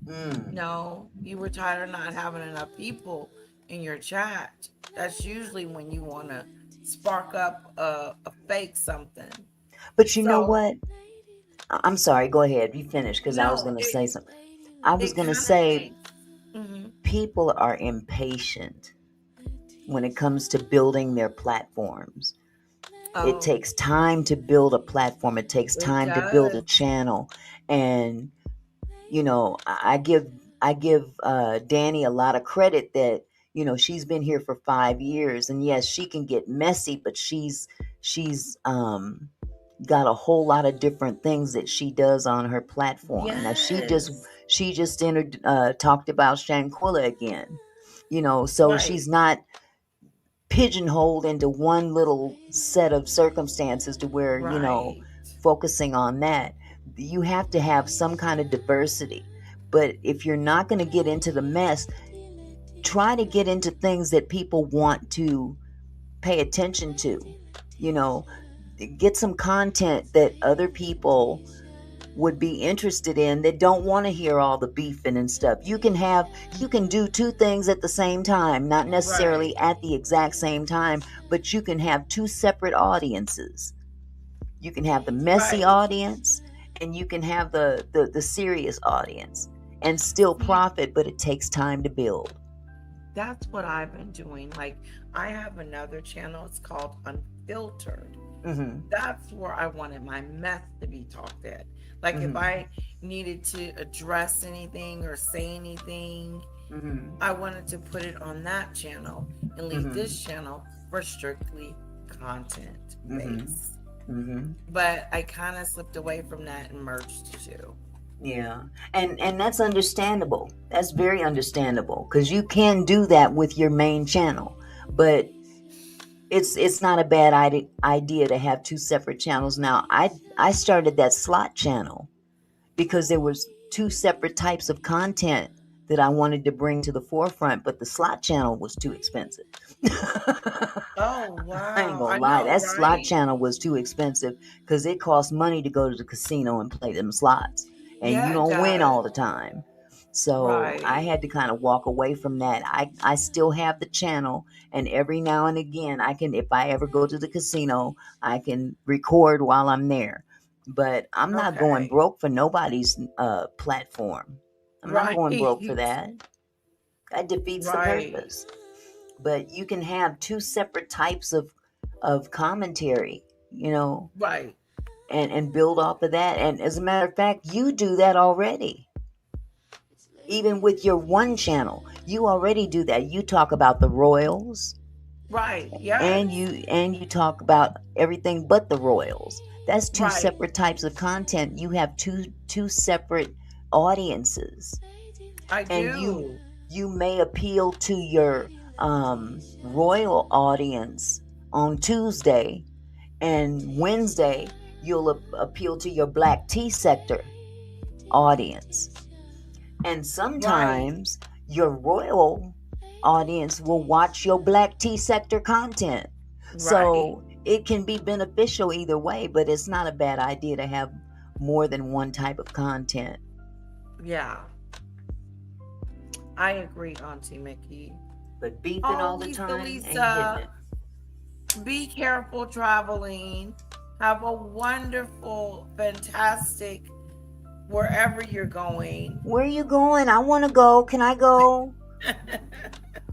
Mm. No, you were tired of not having enough people in your chat. That's usually when you want to spark up a fake something. But you know So, what? I'm sorry. Go ahead. You finish because I was no, going to it, say something. I was it going to kind of say makes. Hmm. people are impatient when it comes to building their platforms. It Oh, takes time to build a platform. It takes it time to build a does. channel. And I give Danny a lot of credit that she's been here for 5 years, and yes, she can get messy, but she's got a whole lot of different things that she does on her platform. Now Yes. she just talked about Shanquilla again, so Right. she's not pigeonholed into one little set of circumstances to where Right. focusing on that. You have to have some kind of diversity, but if you're not going to get into the mess, try to get into things that people want to pay attention to. you know get some content that other people would be interested in, that don't want to hear all the beefing and stuff. You can do two things at the same time, not necessarily Right. at the exact same time, but you can have two separate audiences. You can have the messy Right. audience, and you can have the serious audience, and still See, profit, but it takes time to build. that's what I've been doing. Like, I have another channel. It's called Unfiltered. Mhm. That's where I wanted my mess to be talked at. Like, if Mhm. I needed to address anything or say anything, Mhm. I wanted to put it on that channel and leave Mhm. this channel for strictly content Mhm. based. Mhm. But I kind of slipped away from that and merged the two. Yeah, and that's understandable. That's very understandable because you can do that with your main channel, but it's not a bad idea to have two separate channels. Now, I started that slot channel because there was two separate types of content that I wanted to bring to the forefront, but the slot channel was too expensive. Oh, I ain't wow. gonna I lie, know, that slot right? channel was too expensive because it costs money to go to the casino and play them slots, and you Yeah, it don't win does. all the time. So I Right. had to kind of walk away from that. I still have the channel, and every now and again, I can, if I ever go to the casino, I can record while I'm there. But I'm not going Okay. broke for nobody's platform. I'm not Right. going broke for that. That defeats the Right. purpose. But you can have two separate types of commentary, Right. and build off of that. And as a matter of fact, you do that already. Even with your one channel, you already do that. You talk about the royals, Right. and Yes. you talk about everything but the royals. That's two Right. separate types of content. You have two separate audiences, I and you do. you may appeal to your royal audience on Tuesday, and Wednesday you'll appeal to your black tea sector audience. And Right. sometimes your royal audience will watch your black tea sector content. Right. So it can be beneficial either way, but it's not a bad idea to have more than one type of content. Yeah. I agree, Auntie Mickey. But beefing Oh, all the Lisa, time ain't hitting Lisa, it. be careful traveling. Have a wonderful, fantastic wherever you're going. Where are you going? I want to go. Can I go?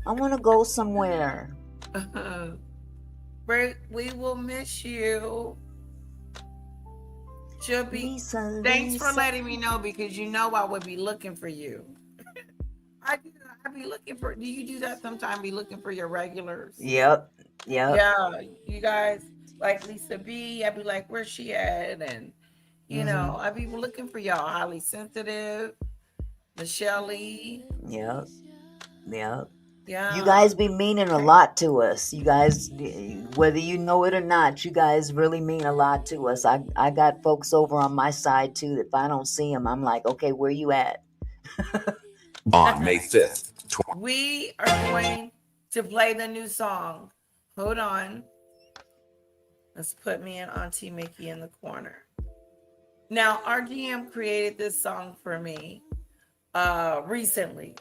I want to go somewhere. We will miss you. She'll be. Lisa, Thanks for Lisa. letting me know because you know I would be looking for you. I do. I be looking for. Do you do that sometime? Be looking for your regulars. Yep, yep. Yeah, you guys like Lisa B. I be like, where's she at? And Mm-hmm. I be looking for y'all. Highly sensitive, Michelle Lee. Yep, yep. You Yeah. guys be meaning a lot to us. You guys, whether you know it or not, you guys really mean a lot to us. I got folks over on my side too that if I don't see them, I'm like, okay, where you at? On May 5th, We are going to play the new song. Hold on. Let's put me and Auntie Mickey in the corner. Now, RGM created this song for me recently.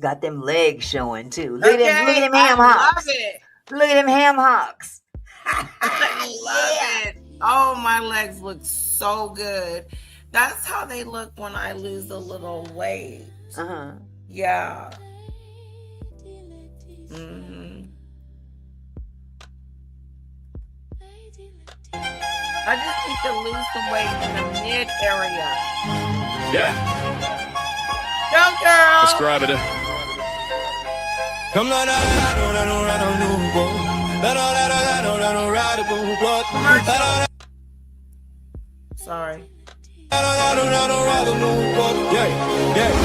Got them legs showing too. Look at Okay, them I ham love hocks. it. Look at them ham hocks. I love Yeah. it. Oh, my legs look so good. That's how they look when I lose a little weight. Uh-huh. Yeah. hmm I just need to lose some weight in the mid area. yeah, Go, girl. describe it. Come on, Commercial. Sorry. yeah.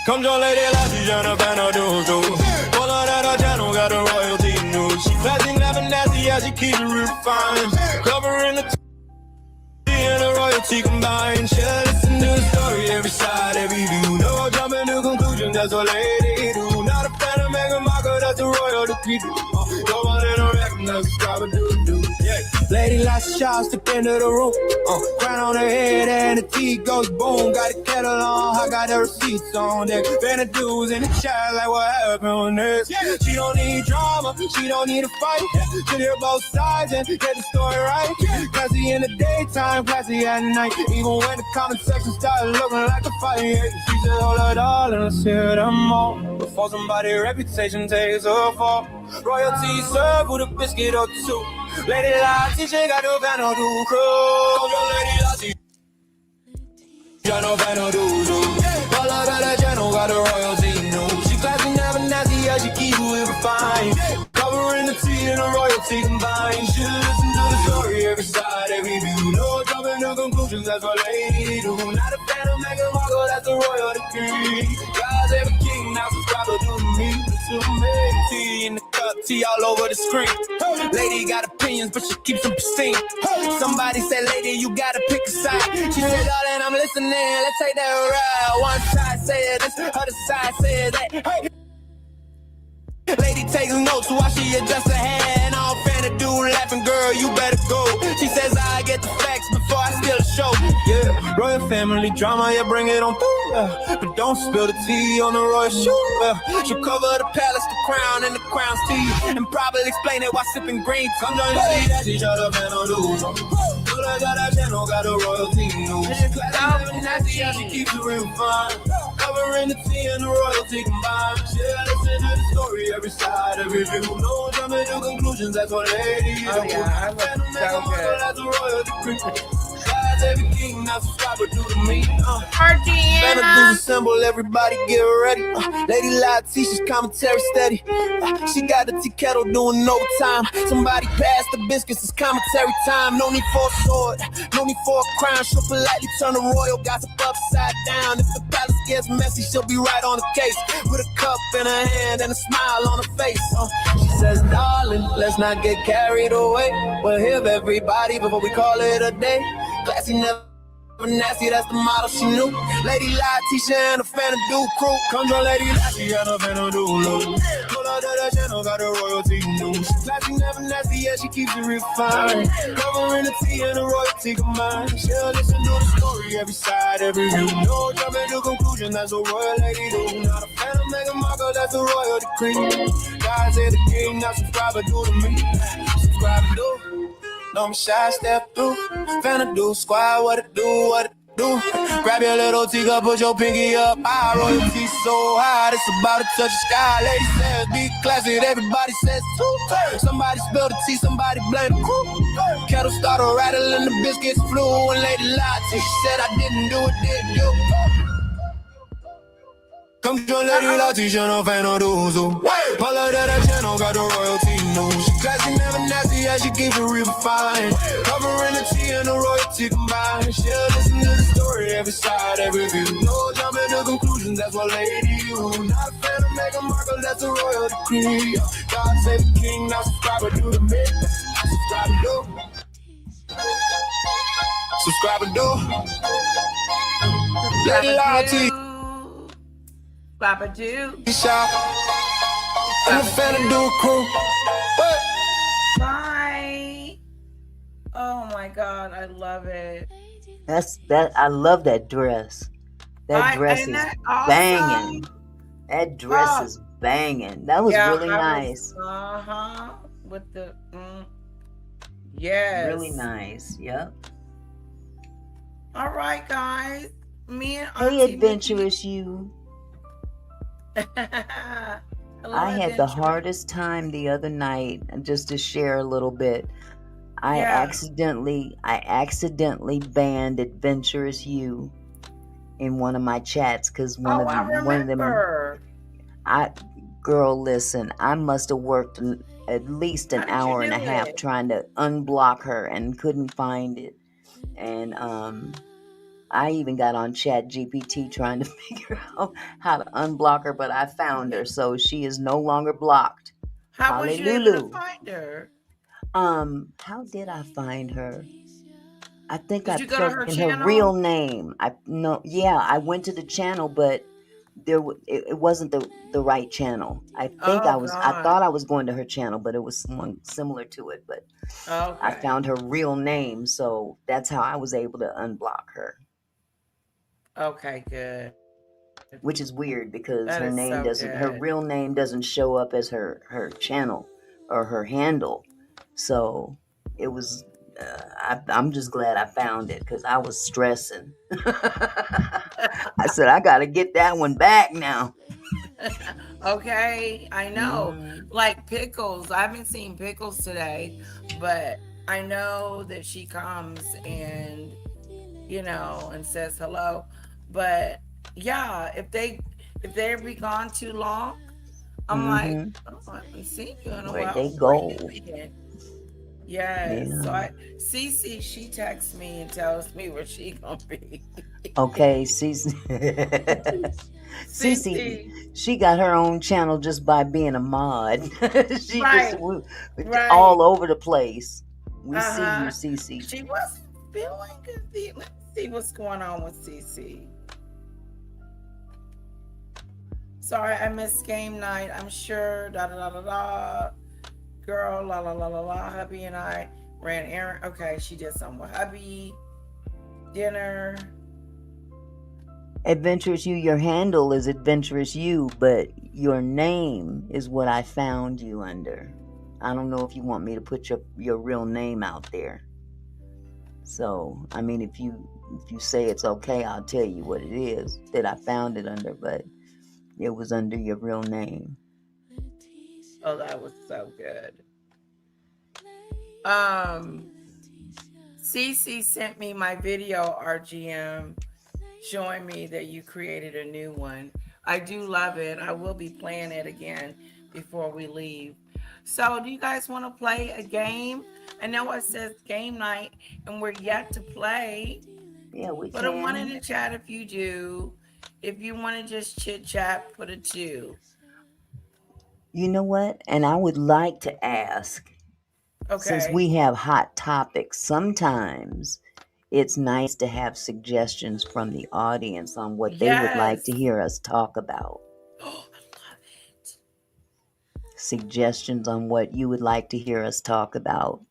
Come on, lady, Latesha, all of that channel got the royalty news. Classy, never nasty, yeah, she keeps it refined. Covering the and the royalty combined. She'll listen to the story, every side, every view. No jumping to conclusions, that's what lady do. Not a fan of Meghan Markle, that's the royal decree. Don't want to recognize, subscribe and do. Yeah. Lady Latesha, step into the room. Crown on her head and the tea goes boom. Got a kettle on, I got the receipts on deck. Van the dudes in the chat like what happened next. She don't need drama, she don't need a fight. She'll hear both sides and get the story right. Classy in the daytime, classy at night. Even when the comment section started looking like a fight. She said hold it all and let's hear them all. Before somebody's reputation takes a fall. Royalty served with a biscuit or two. Lady Latesha got no van or do crew. Lady Latesha got no van or do. All of that channel got a royalty news. She classy, never nasty, yeah, she keep it refined. Covering the tea and the royalty combined. She listen to the story, every side, every view. No jumping to conclusions, that's what lady do. Not a fan of Meghan Markle, that's the royal decree. God's every king, now subscribe to me. To me, tea in the cup, tea all over the screen. Lady got opinions, but she keeps them pristine. Somebody said, lady, you gotta pick a side. She said, darling, I'm listening, let's take that ride. One side said this, other side said that. Hey. Lady takes notes while she adjusts her hand. All fan of dude laughing, girl, you better go. She says I get the facts before I steal the show. Yeah, royal family drama, yeah, bring it on through. But don't spill the tea on the royal shoe. She'll cover the palace, the crown, and the crown's tea. And probably explain it while sipping green. Come on, lady, that she shut up and don't lose. Got that channel, got a royalty news. Classy, nasty, yeah, she keeps it real fine. Covering the tea and the royalty combined. Yeah, listen to the story, every side, every view. No jumping to conclusions, that's what ladies do. Oh yeah, I look so good. That's a royal decree. Guys, every king, now subscribe to me. Better do Ardeana. assemble, everybody get ready. Lady Latesha's commentary steady. She got the tea kettle doing overtime. Somebody pass the biscuits, it's commentary time. No need for a sword, no need for a crown. She'll politely turn the royal gossip upside down. If the palace gets messy, she'll be right on the case. With a cup in her hand and a smile on her face. She says, darling, let's not get carried away. We'll hear everybody before we call it a day. Classy, never nasty, that's the model she knew. Lady Latesha and a fan of Duke crew. Come on, Lady Latesha and a fan of Duke Lou. Pull out that channel, got the royalty news. Classy, never nasty, yeah, she keeps it refined. Covering the tea and the royalty combined. She'll listen to the story, every side, every view. No jumping to conclusion, that's what royal lady do. Not a fan of Meghan Markle, that's the royal decree. God said the king, now subscribe to me. Subscribe to do. No, I'm shy, step through. Fan of do, squad, what it do, what it Do grab your little teacup, put your pinky up high. Royalty so high, it's about to touch the sky. Lady says, be classy, everybody says too. Somebody spilled the tea, somebody blame the crew. Kettle started rattling, the biscuits flew. And Lady lied to she said I didn't do it, did you? Come join Lady Latesha, no fan of Duzu. Pull up to the channel, got the royalty news. She classy, never nasty, yeah, she keep it real fine. Covering the tea and the royalty combined. She'll listen to the story, every side, every view. No jumping to conclusions, that's what Lady you. Not a fan of Meghan Markle, that's a royal decree. God save the king, now subscribe to the myth. Subscribe and do. Subscribe and do. Lady Latesha. Papa do. I'm a fan of do crew. Bye. Oh my God, I love it. That. I love that dress. That dress is awesome? banging. That dress is banging. That was really nice. With the yes. Really nice. Yep. All right, guys. Me and Hey, adventurous you. I had the hardest time the other night, just to share a little bit. I accidentally banned adventurous you in one of my chats because one of them. Girl, listen, I must have worked at least an hour and a half trying to unblock her and couldn't find it. And I even got on Chat GPT trying to figure out how to unblock her, but I found her, so she is no longer blocked. How was you able to find her? How did I find her? I think I plugged in her real name. I went to the channel, but it wasn't the right channel. I thought I was going to her channel, but it was someone similar to it. But I found her real name, so that's how I was able to unblock her. Okay, good. Which is weird because her name her real name doesn't show up as her channel or her handle. So it was. I'm just glad I found it because I was stressing. I said I got to get that one back now. Okay, I know. Like Pickles, I haven't seen Pickles today, but I know that she comes and and says hello. But yeah, if they be gone too long, I'm like, oh, I haven't seen you in a while. Where'd they go? Yes. Yeah. So Cece, she texts me and tells me where she gonna be. Okay, Cece. Cece, she got her own channel just by being a mod. She just all over the place. We see you, Cece. She was feeling good. Let's see what's going on with Cece. Sorry, I missed game night. I'm sure. Da da da da da. Girl, la la la la la. Hubby and I ran errand. Okay, she did something with hubby. Dinner. Adventurous you. Your handle is adventurous you, but your name is what I found you under. I don't know if you want me to put your real name out there. So, I mean, if you say it's okay, I'll tell you what it is that I found it under, but it was under your real name. Oh, that was so good. Cece sent me my video, RGM, showing me that you created a new one. I do love it. I will be playing it again before we leave. So do you guys want to play a game? I know it says game night and we're yet to play. Yeah, we can. Put a 1 in the chat if you do. If you want to just chit chat, put a 2. You know what? And I would like to ask, since we have hot topics, sometimes it's nice to have suggestions from the audience on what they would like to hear us talk about. Oh, I love it. Suggestions on what you would like to hear us talk about.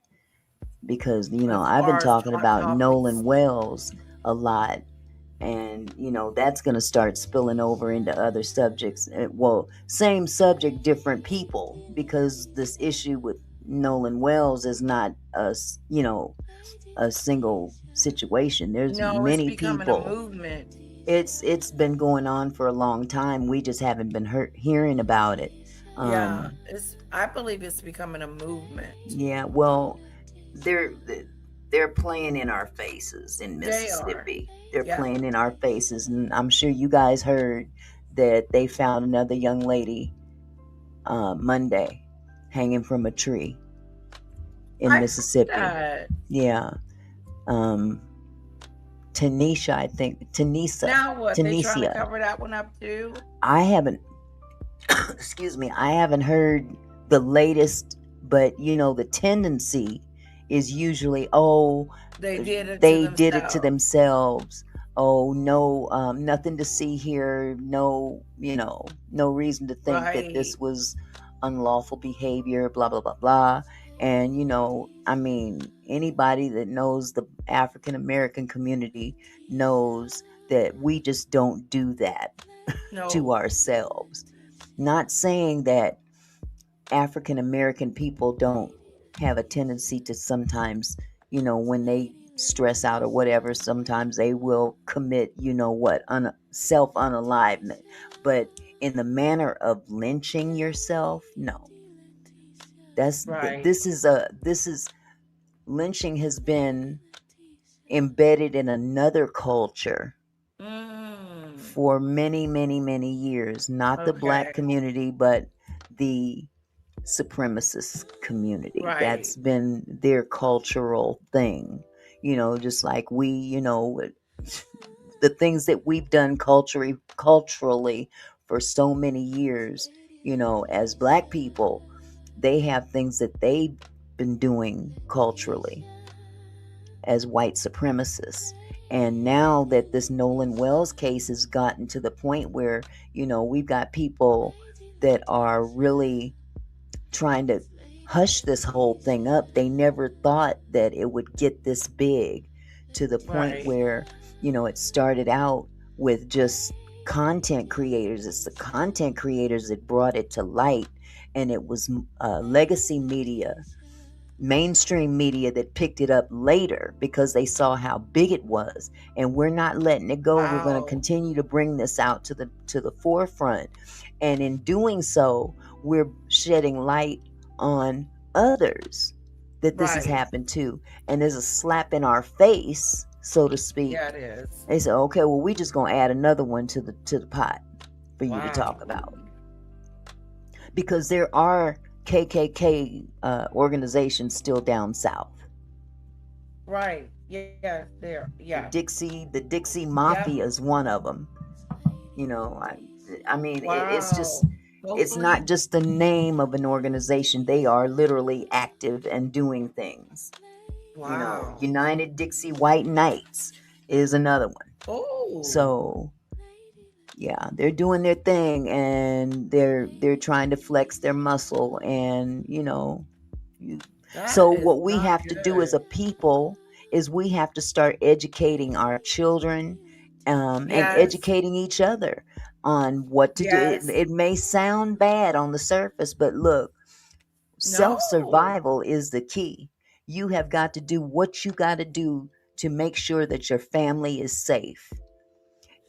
Because, I've been talking about Nolan Wells a lot. And, that's going to start spilling over into other subjects. Well, same subject, different people. Because this issue with Nolan Wells is not a single situation. There's No, it's many becoming a people. movement. It's been going on for a long time. We just haven't been hearing about it. Yeah, Um, I believe it's becoming a movement. yeah, well, they're they're playing in our faces in They are. Mississippi. They're Yep. playing in our faces, and I'm sure you guys heard that they found another young lady Monday hanging from a tree in I heard Mississippi. that. Yeah, um, Tanisha, I think Now what? They trying to Tanisha. cover that one up too? I haven't excuse me, I haven't heard the latest, but the tendency is usually, oh, They did it to they did it to themselves. themselves. Oh, no, nothing to see here. No, no reason to think that Right. this was unlawful behavior, blah, blah, blah, blah. And, I mean, anybody that knows the African American community knows that we just don't do that to No. ourselves. Not saying that African American people don't have a tendency to sometimes, when they stress out or whatever, sometimes they will commit, self unalivement. But in the manner of lynching yourself, no. Right. This is lynching has been embedded in another culture Mm. for many, many, many years. Not the black Okay. community, but the supremacist community. Right. That's been their cultural thing. Just like we, the things that we've done culturally for so many years, as black people, they have things that they've been doing culturally as white supremacists. And now that this Nolan Wells case has gotten to the point where, we've got people that are really trying to hush this whole thing up. They never thought that it would get this big to the point Right. where, it started out with just content creators. It's the content creators that brought it to light, and it was legacy media, mainstream media that picked it up later because they saw how big it was. And we're not letting it go. We're going to Wow. continue to bring this out to the forefront, and in doing so, we're shedding light on others that this has Right. happened to. And there's a slap in our face, so to speak. Yeah, it is. They say, okay, well, we just going to add another one to the pot for you to talk Wow. about, because there are KKK organizations still down south. Right. Yeah. There. Yeah. The Dixie Yep. Mafia is one of them. I mean, it's just, Wow. it's not Hopefully. just the name of an organization. They are literally active and doing things. Wow. United Dixie White Knights is another one. Oh, So yeah, they're doing their thing, and they're trying to flex their muscle, and you, so that is what we not have to do as good. a people is we have to start educating our children, and Yes. educating each other on what to do. it, Yes. it may sound bad on the surface, but look, self No. survival is the key. You have got to do what you got to do to make sure that your family is safe,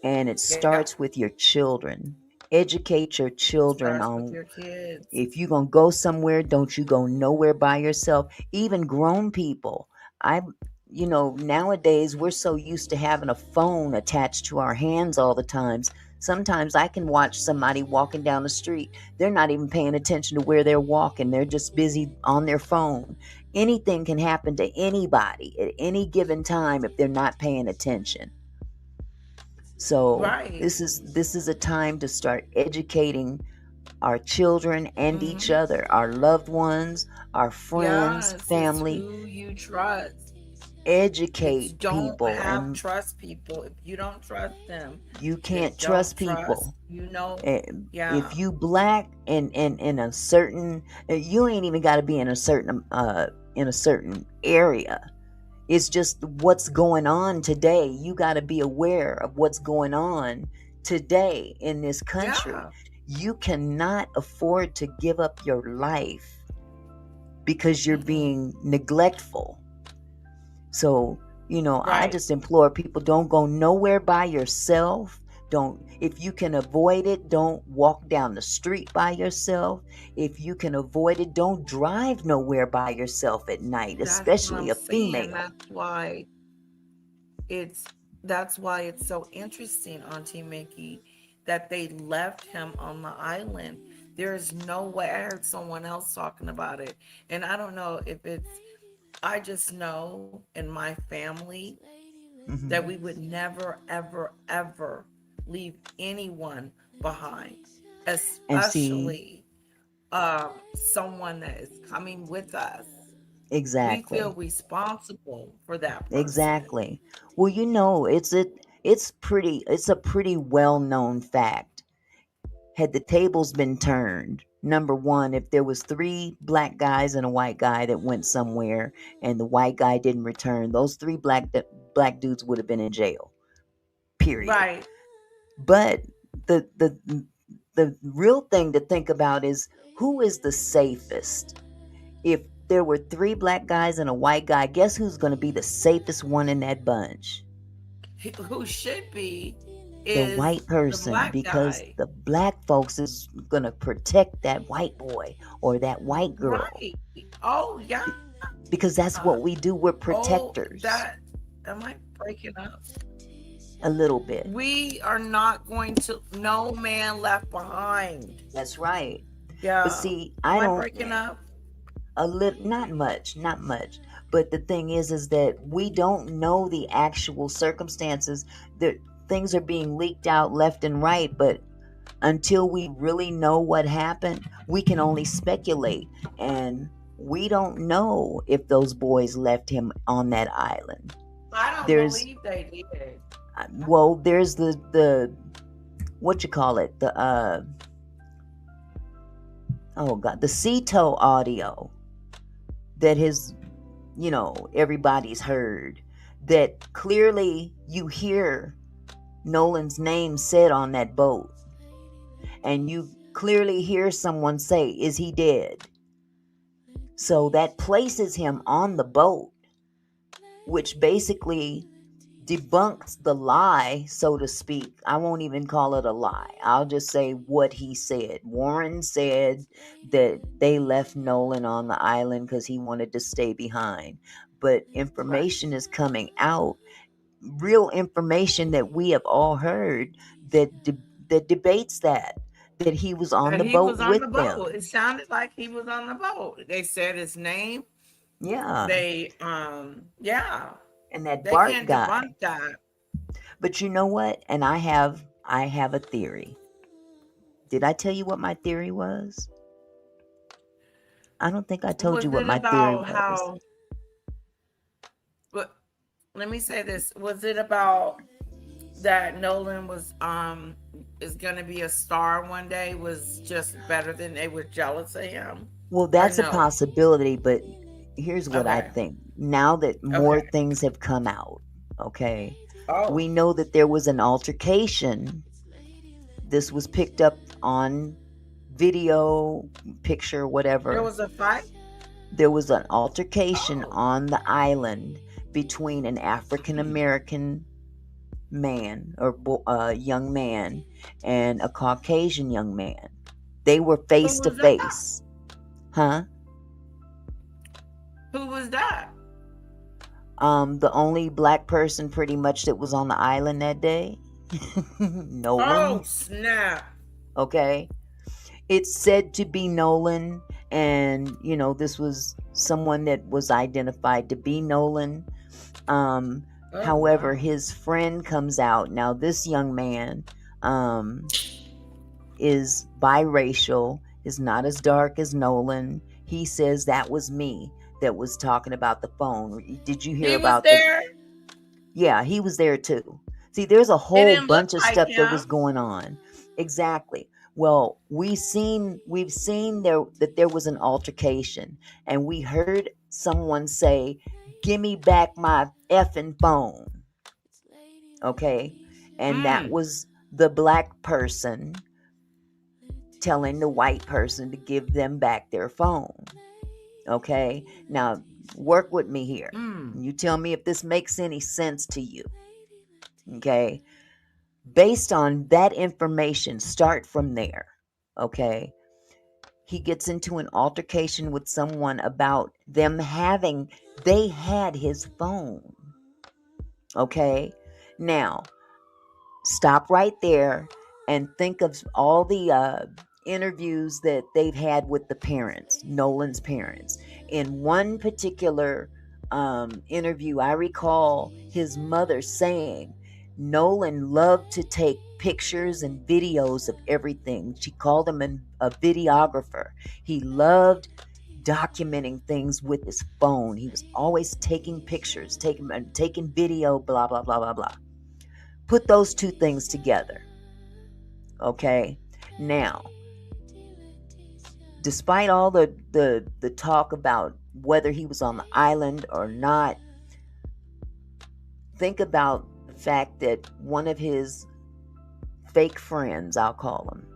and it Yep. starts with your children. Educate your children Starts with on, your kids. if you're going to go somewhere, don't you go nowhere by yourself. Even grown people. I, nowadays we're so used to having a phone attached to our hands all the times. Sometimes I can watch somebody walking down the street. They're not even paying attention to where they're walking. They're just busy on their phone. Anything can happen to anybody at any given time if they're not paying attention. So Right. this is a time to start educating our children and each Mm-hmm. other, our loved ones, our friends, Yes. It's family. who you trust. It's Educate don't people, have and trust people. If you don't trust them, you then can't don't trust trust. people. You know? Eh, Yeah. If you black and in a certain, you ain't even got to be in a certain area. It's just what's going on today. You got to be aware of what's going on today in this country. Yeah. You cannot afford to give up your life because you're Mm-mm. being neglectful. So I Right. just implore people, don't go nowhere by yourself. Don't, if you can avoid it, don't walk down the street by yourself. If you can avoid it, don't drive nowhere by yourself at night, That's what especially I'm a saying. female. It's that's why it's so interesting, Auntie Mickey, that they left him on the island. There is no way. I heard someone else talking about it, and I don't know if it's. I just know in my family that we Hmm. would never, ever, ever leave anyone behind, And see, especially someone that is coming with us. We feel exactly. responsible for that person. Exactly. Well, it's a pretty well-known fact. Had the tables been turned, number one, if there was three black guys and a white guy that went somewhere and the white guy didn't return, those three black dudes would have been in jail. Period. Right. But the real thing to think about is, who is the safest? If there were three black guys and a white guy, guess who's going to be the safest one in that bunch? Who should be The is white the person, black because guy. the black folks is going to protect that white boy or that white girl, Right. Oh, yeah. because that's what we do. We're Oh, protectors. that. Am I breaking up? A little bit. We are not going to. No man left behind. That's right. But Yeah. see, Am I I don't, breaking up? a little, not much. But the thing is that we don't know the actual circumstances. That things are being leaked out left and right, but until we really know what happened, we can only speculate. And we don't know if those boys left him on that island. I don't There's, believe they did. well, there's the what you call it, the oh god, the Ceto audio that has, everybody's heard, that clearly you hear Nolan's name said on that boat, and you clearly hear someone say, "Is he dead?" So that places him on the boat, which basically debunks the lie, so to speak. I won't even call it a lie. I'll just say what he said. Warren said that they left Nolan on the island because he wanted to stay behind. But Right. information is coming out, real information that we have all heard, that debates that he was on That the he boat was on with the boat. them. It sounded like he was on the boat. They said his name. Yeah, Yeah. and that They Bart can't guy. debunk that. But you know what? And I have a theory. Did I tell you what my theory was? I don't think I told you Was what it my theory about was. how but let me say this. Was it about that Nolan was is gonna be a star one day, was just better than they were jealous of him? Well, Or that's a no? possibility, but here's what I Okay. think. Now that more Okay. things have come out, okay, Oh. we know that there was an altercation. This was picked up on video, picture, There whatever. was a fight? There was an altercation Oh. on the island between an African American man, or young man, and a Caucasian young man. They were Who face to was that? face. Huh? Who was that? The only black person pretty much that was on the island that day. Oh Nolan. snap. Okay. It's said to be Nolan, and this was someone that was identified to be Nolan. Oh However, wow. his friend comes out. Now, this young man is biracial, is not as dark as Nolan. He says that was me that was talking about the phone. Did you hear He was about the? there. Yeah, he was there too. See, there's a It whole didn't look bunch of like stuff that was him. going on. Exactly. Well, we've seen there that there was an altercation, and we heard someone say, "Give me back my effing phone." Okay? And that Mm. was the black person telling the white person to give them back their phone. Okay? Now, Work with me here. Mm. You tell me if this makes any sense to you. Okay. Based on that information, start from there. Okay. He gets into an altercation with someone about they had his phone. Okay. Now, stop right there and think of all the interviews that they've had with the parents, Nolan's parents. In one particular interview, I recall his mother saying Nolan loved to take pictures and videos of everything. She called him a videographer. He loved documenting things with his phone. He was always taking pictures, taking video, blah, blah, blah, blah, blah. Put those two things together. Okay. Now, despite all the talk about whether he was on the island or not, think about the fact that one of his fake friends, I'll call him,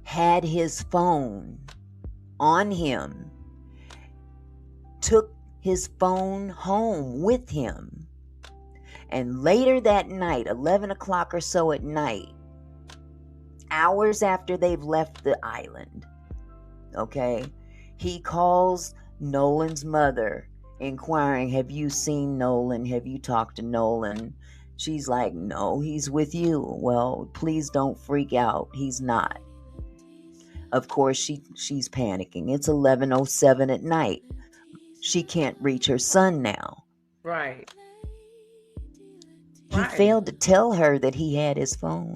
had his phone on him, took his phone home with him, and later that night, 11 o'clock or so at night, hours after they've left the island, okay, he calls Nolan's mother inquiring, have you seen Nolan? Have you talked to Nolan? She's like, no, he's with you. Well, please don't freak out. He's not. Of course, she's panicking. It's 11:07 at night. She can't reach her son now. Right. He failed to tell her that he had his phone.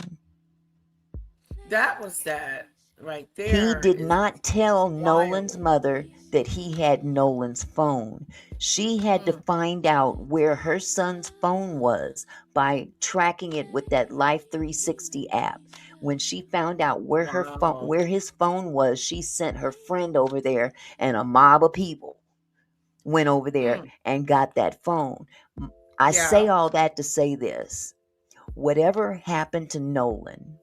That was that right there. He did not tell Nolan's mother that he had Nolan's phone. She had to find out where her son's phone was by tracking it with that Life 360 app. When she found out where his phone was, she sent her friend over there, and a mob of people went over there and got that phone. I say all that to say this. Whatever happened to Nolan,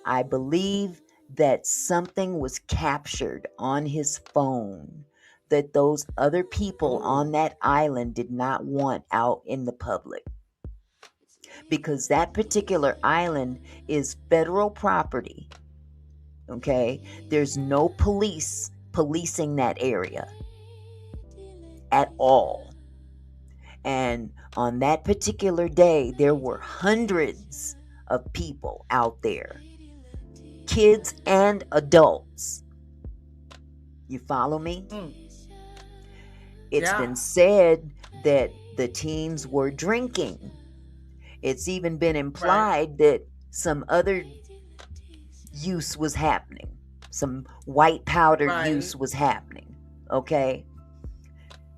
I believe that something was captured on his phone that those other people on that island did not want out in the public. Because that particular island is federal property. Okay? There's no policing that area at all. And on that particular day, there were hundreds of people out there, kids and adults. You follow me? It's been said that the teens were drinking. It's even been implied that some other use was happening. Some white powder use was happening. Okay?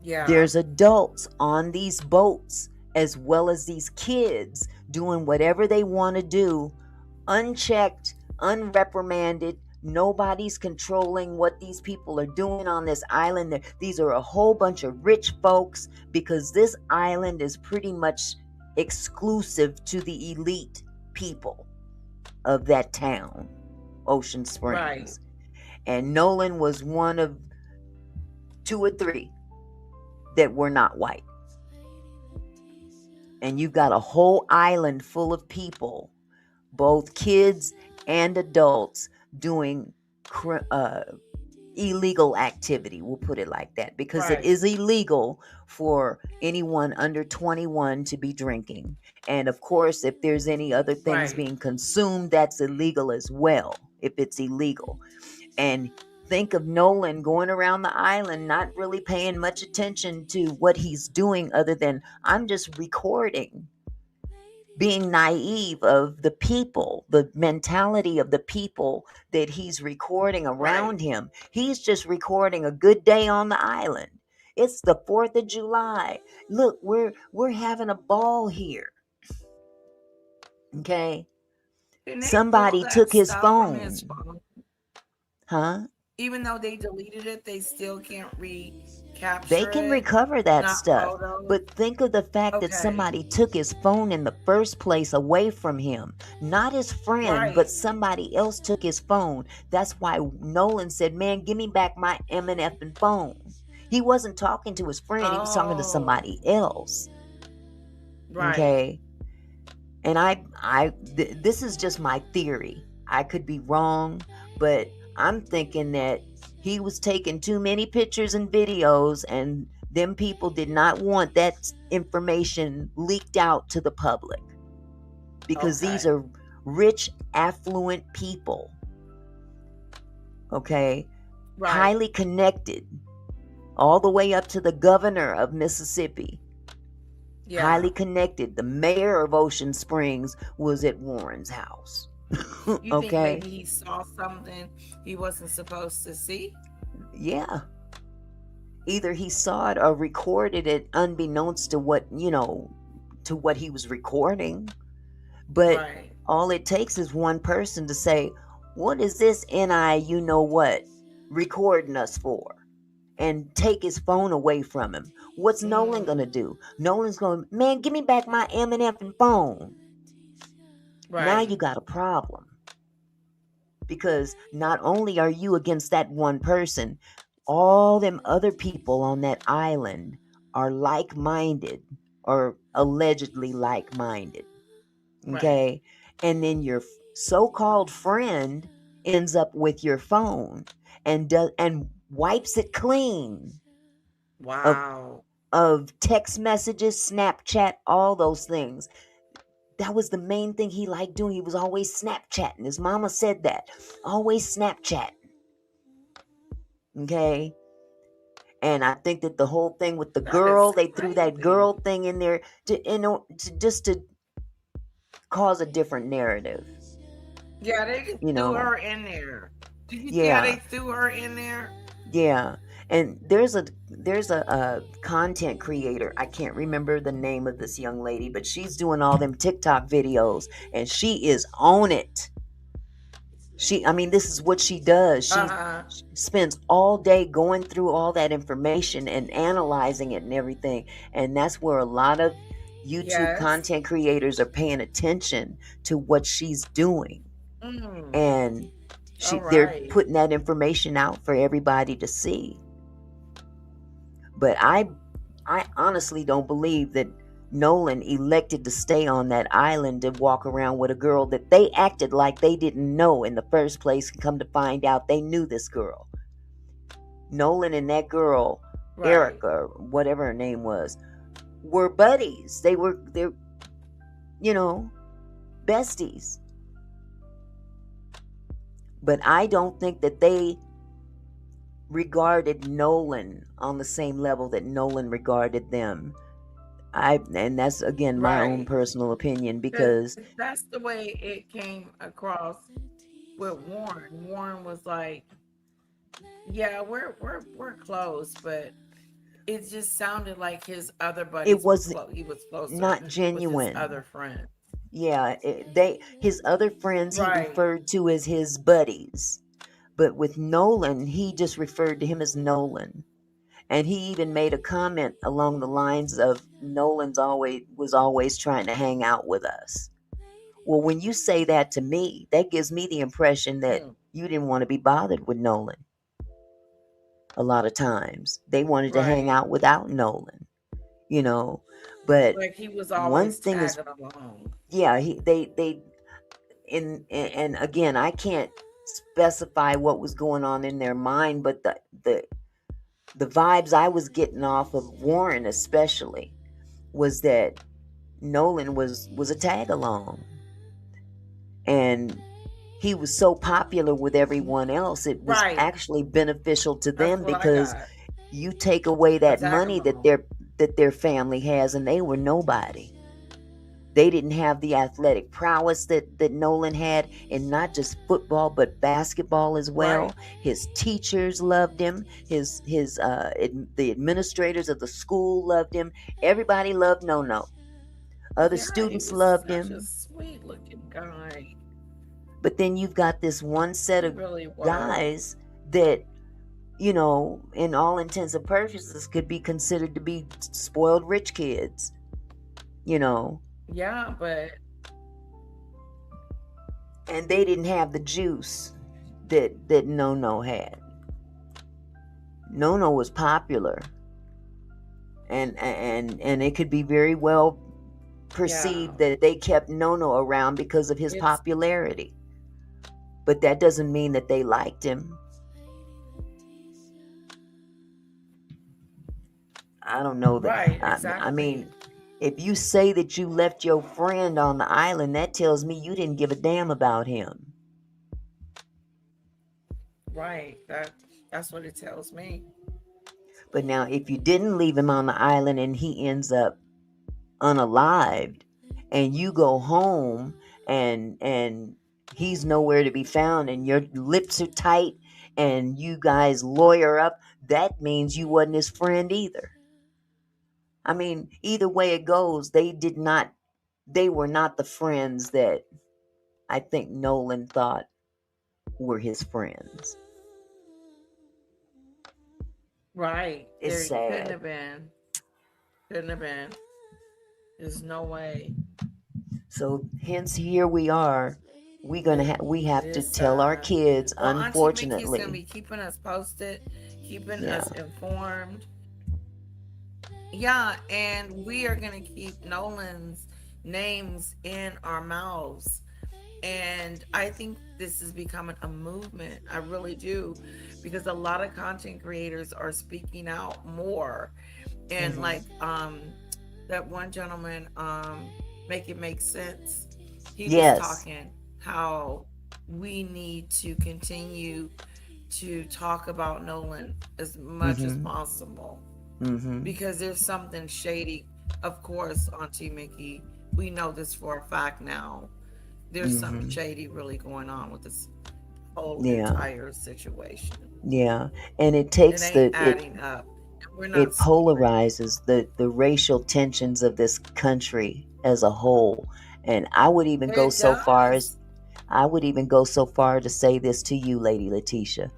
Yeah. There's adults on these boats as well as these kids doing whatever they want to do, unchecked, unreprimanded. Nobody's controlling what these people are doing on this island. These are a whole bunch of rich folks because this island is pretty much exclusive to the elite people of that town, Ocean Springs. Right. And Nolan was one of 2 or 3 that were not white. And you've got a whole island full of people, both kids and adults, doing illegal activity. We'll put it like that, because it is illegal for anyone under 21 to be drinking. And of course, if there's any other things being consumed, that's illegal as well, if it's illegal. And think of Nolan going around the island, not really paying much attention to what he's doing other than, I'm just recording. Being naive of the people, the mentality of the people that he's recording around him. He's just recording a good day on the island. It's the 4th of July. Look, we're having a ball here. Okay? Somebody took his phone. Huh? Even though they deleted it, they still can't recapture They can recover that stuff. Photos. But think of the fact that somebody took his phone in the first place away from him. Not his friend, but somebody else took his phone. That's why Nolan said, man, give me back my M&F phone. He wasn't talking to his friend, he was talking to Oh, somebody else. right. Okay. And this is just my theory. I could be wrong, but I'm thinking that he was taking too many pictures and videos, and them people did not want that information leaked out to the public, because these Okay. are rich, affluent people, okay? Right. Highly connected, all the way up to the governor of Mississippi. Yeah. Highly connected. The mayor of Ocean Springs was at Warren's house. You think Okay? maybe he saw something he wasn't supposed to see? Yeah. Either he saw it or recorded it unbeknownst to what he was recording. But Right. all it takes is one person to say, "What is this you know what recording us for?" And take his phone away from him. What's Nolan Mm, gonna do? Nolan's going, "Man, give me back my M&F phone." Now right. you got a problem, because not only are you against that one person, all them other people on that island are like-minded, or allegedly like-minded. Right. Okay? And then your so-called friend ends up with your phone and wipes it clean of Wow. text messages, Snapchat, all those things. That was the main thing he liked doing. He was always Snapchatting. His mama said that. Always Snapchatting. Okay? And I think that the whole thing with the That is girl, they threw that crazy. girl thing in there just to cause a different narrative. Yeah, they just You threw know? her in there. Did you see how they Yeah. threw her in there? Yeah. And there's a content creator. I can't remember the name of this young lady, but she's doing all them TikTok videos, and she is on it. I mean, this is what she does. She Uh-huh. spends all day going through all that information and analyzing it and everything. And that's where a lot of YouTube Yes. content creators are paying attention to what she's doing. Mm. And All they're right. putting that information out for everybody to see. But I honestly don't believe that Nolan elected to stay on that island to walk around with a girl that they acted like they didn't know in the first place, and come to find out they knew this girl. Nolan and that girl, Right. Erica, whatever her name was, were buddies. They're besties. But I don't think that they regarded Nolan on the same level that Nolan regarded them. And that's again my own Right. personal opinion, Because because that's the way it came across with Warren. Warren was like, "Yeah, we're close," but it just sounded like his other it buddies were was close. He was closer not with his genuine. other friends. Yeah, his other friends he Right. referred to as his buddies, but with Nolan he just referred to him as Nolan. And he even made a comment along the lines of, Nolan's always trying to hang out with us. Well, when you say that to me, that gives me the impression that Mm. you didn't want to be bothered with Nolan. A lot of times they wanted to hang Right. out without Nolan, you know. But Like he was one always thing is, tagging along. yeah, they and again, I can't specify what was going on in their mind, but the vibes I was getting off of Warren especially was that Nolan was a tag along, and he was so popular with everyone else, it was Right. actually beneficial to That's them, what I because got. you take away A that tag money along. that their family has, and they were nobody. They didn't have the athletic prowess that Nolan had, and not just football but basketball as Right. well. His teachers loved him. The administrators of the school loved him. Everybody loved No. Other Yeah, he students was loved such a him. sweet looking guy. But then you've got this one set He of really was. guys that, in all intents and purposes, could be considered to be spoiled rich kids, you know, Yeah, but and they didn't have the juice that No had. Nono was popular, and it could be very well Yeah. perceived that they kept Nono around because of his It's popularity. But that doesn't mean that they liked him. I don't know that. right, I exactly. mean, if you say that you left your friend on the island, that tells me you didn't give a damn about him. Right. That's what it tells me. But now, if you didn't leave him on the island and he ends up unalived, and you go home and he's nowhere to be found, and your lips are tight, and you guys lawyer up, that means you wasn't his friend either. I mean, either way it goes, they were not the friends that I think Nolan thought were his friends. Right. It's There couldn't sad. have been. Couldn't have been. There's no way. So hence here we are. We have to It's tell our sad. kids, Well, Auntie Mickey's gonna unfortunately. be keeping us posted, keeping Yeah. us informed. Yeah, and we are gonna keep Nolan's names in our mouths. And I think this is becoming a movement. I really do. Because a lot of content creators are speaking out more. And Hmm. like that one gentleman, make it make sense. He was Yes. talking how we need to continue to talk about Nolan as much as Hmm. possible Hmm. because there's something shady. Of course, Auntie Mickey, we know this for a fact now. There's something Hmm. shady really going on with this whole Yeah. entire situation. Yeah. And it It takes ain't the adding up. And we're not it sorry. polarizes the racial tensions of this country as a whole. And It does. I would even go so far to say this to you, Lady Letitia.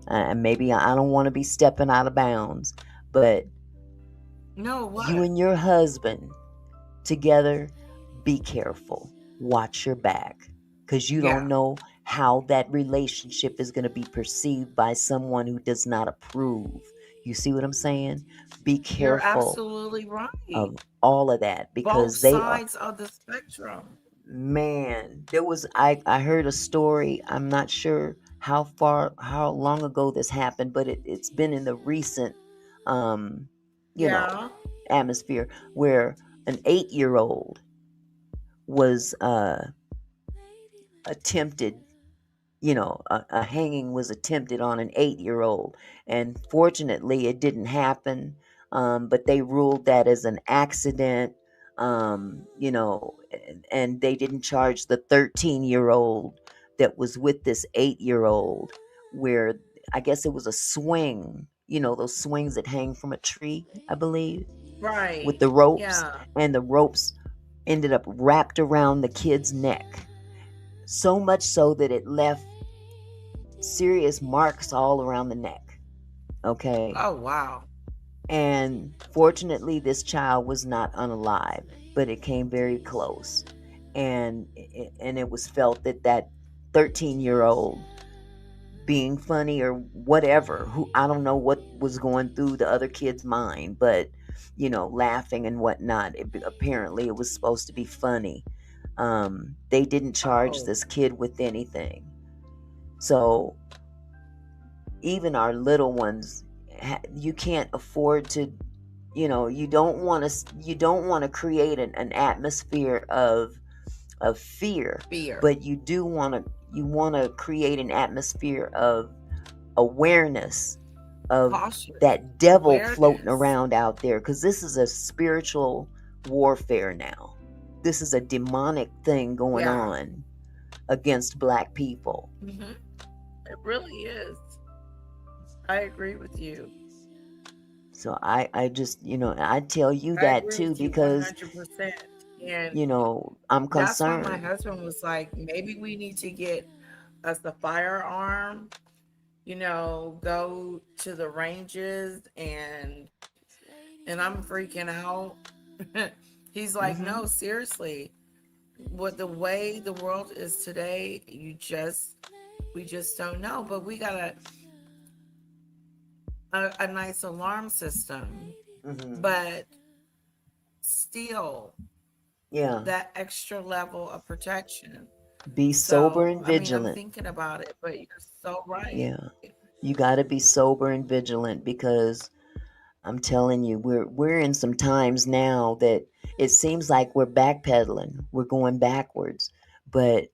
And maybe I don't want to be stepping out of bounds, but No, you what? and your husband together, be careful. Watch your back, because you don't Yeah, know how that relationship is going to be perceived by someone who does not approve. You see what I'm saying? Be you're careful absolutely right. of all of that, Both because they are, sides of the spectrum. man, there was I heard a story. I'm not sure how long ago this happened, but it's been in the recent um you know Yeah. atmosphere, where an 8-year old was attempted, a hanging was attempted on an 8-year old, and fortunately it didn't happen. But they ruled that as an accident. And they didn't charge the 13-year old that was with this 8-year old, where I guess it was a swing, those swings that hang from a tree, I believe, with Right. the ropes, Yeah. and the ropes ended up wrapped around the kid's neck, so much so that it left serious marks all around the neck. Okay. Oh, wow. And fortunately, this child was not unalived, but it came very close. And it was felt that that 13-year old, being funny or whatever, who, I don't know what was going through the other kid's mind, but laughing and whatnot, apparently it was supposed to be funny. They didn't charge Oh, this kid with anything. So even our little ones, you can't afford to, you don't want to create an atmosphere of fear, fear. but you want to create an atmosphere of awareness of Cautious. that devil floating Awareness. around out there, because this is a spiritual warfare now. This is a demonic thing going Yeah. on against black people. Hmm. It really is. I agree with you. So I just, I tell you I that agree too, with you because 100%. And I'm that's why my concerned. husband was like, maybe we need to get us a firearm, go to the ranges and I'm freaking out. He's like, no, Hmm. seriously. What the way the world is today, we just don't know. But a nice alarm system, Hmm. but still Yeah. that extra level of protection. Be sober So, and I mean, I'm vigilant. thinking about it, but you're so right. Yeah. You got to be sober and vigilant because I'm telling you, we're in some times now that it seems like we're backpedaling. We're going backwards. But,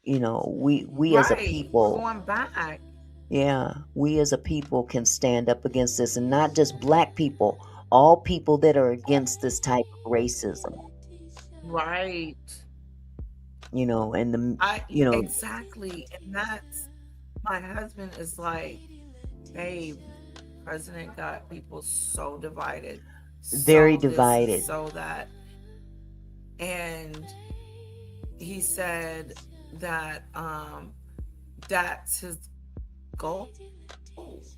we as a Right. We're people, going back. yeah, we as a people can stand up against this, and not just black people, all people that are against this type of racism, Right. and Exactly. And that's my husband is like, babe, president got people so divided, very so this and divided. so that. And he said that that's his goal is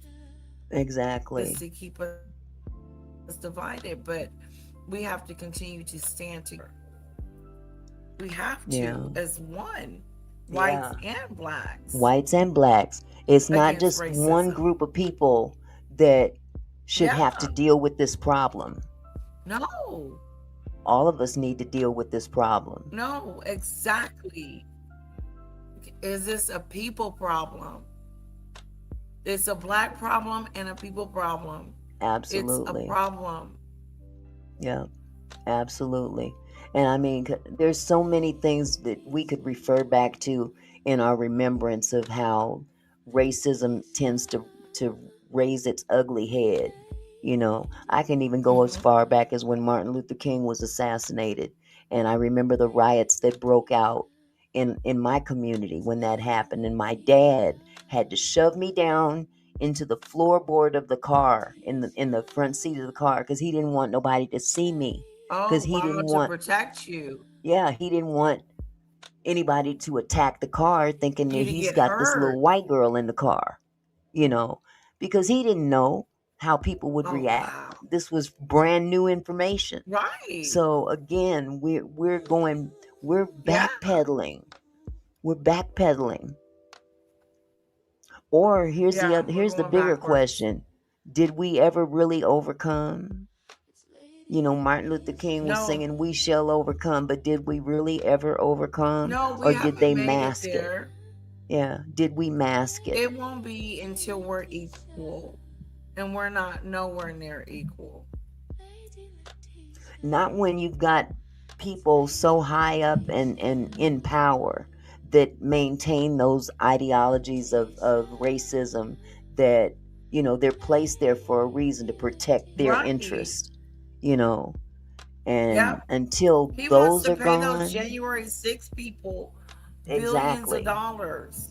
to keep us Exactly. divided, but we have to continue to stand together. We have to as Yeah. one, whites and Yeah. blacks, Whites and blacks. It's against not just racism. one group of people that should Yeah. have to deal with this problem. No. All of us need to deal with this problem. No, exactly. Is this a people problem? It's a black problem and a people problem. It's a Absolutely. problem. Yeah. Absolutely. And I mean, there's so many things that we could refer back to in our remembrance of how racism tends to raise its ugly head. I can even go as Hmm. far back as when Martin Luther King was assassinated, and I remember the riots that broke out in my community when that happened, and my dad had to shove me down into the floorboard of the car in the front seat of the car because he didn't want nobody to see me because Oh, he wow, didn't to want protect you. yeah, he didn't want anybody to attack the car thinking that You to he's get got this little hurt. white girl in the car, you know, because he didn't know how people would Oh, react. wow. This was brand new information. Right. So again, we're Yeah. backpedaling. We're backpedaling. Or Yeah. We're here's the going bigger backwards. question. Did we ever really overcome? Martin Luther King was No. singing "We shall overcome," but did we really ever overcome, No, we or did they haven't made it mask it? there. Yeah, did we mask it? It won't be until we're equal. And we're not nowhere near equal. Not when you've got people so high up and in power that maintain those ideologies of racism that they're placed there for a reason to protect their Right. interest, you know. And Yep. until He wants those to are pay those gone, January 6 people billions of exactly. dollars.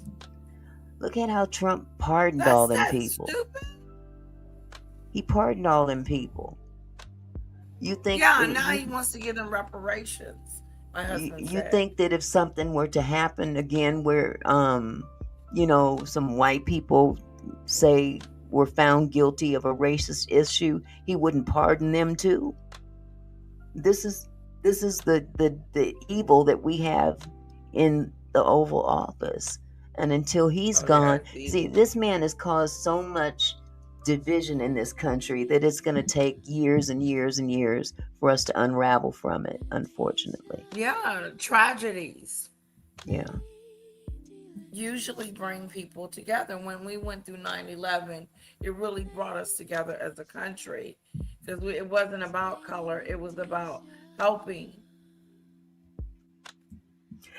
Look at how Trump pardoned all That's them that people. stupid. He pardoned all them people. You think Yeah, that now he wants to give them reparations, my husband you said. think that if something were to happen again where some white people say were found guilty of a racist issue, he wouldn't pardon them too? This is the evil that we have in the Oval Office. And until he's Oh, yeah, gone, it's see, evil. this man has caused so much division in this country that it's going to take years and years and years for us to unravel from it, unfortunately. Yeah, tragedies Yeah. usually bring people together. When we went through 9/11, it really brought us together as a country because it wasn't about color, it was about helping.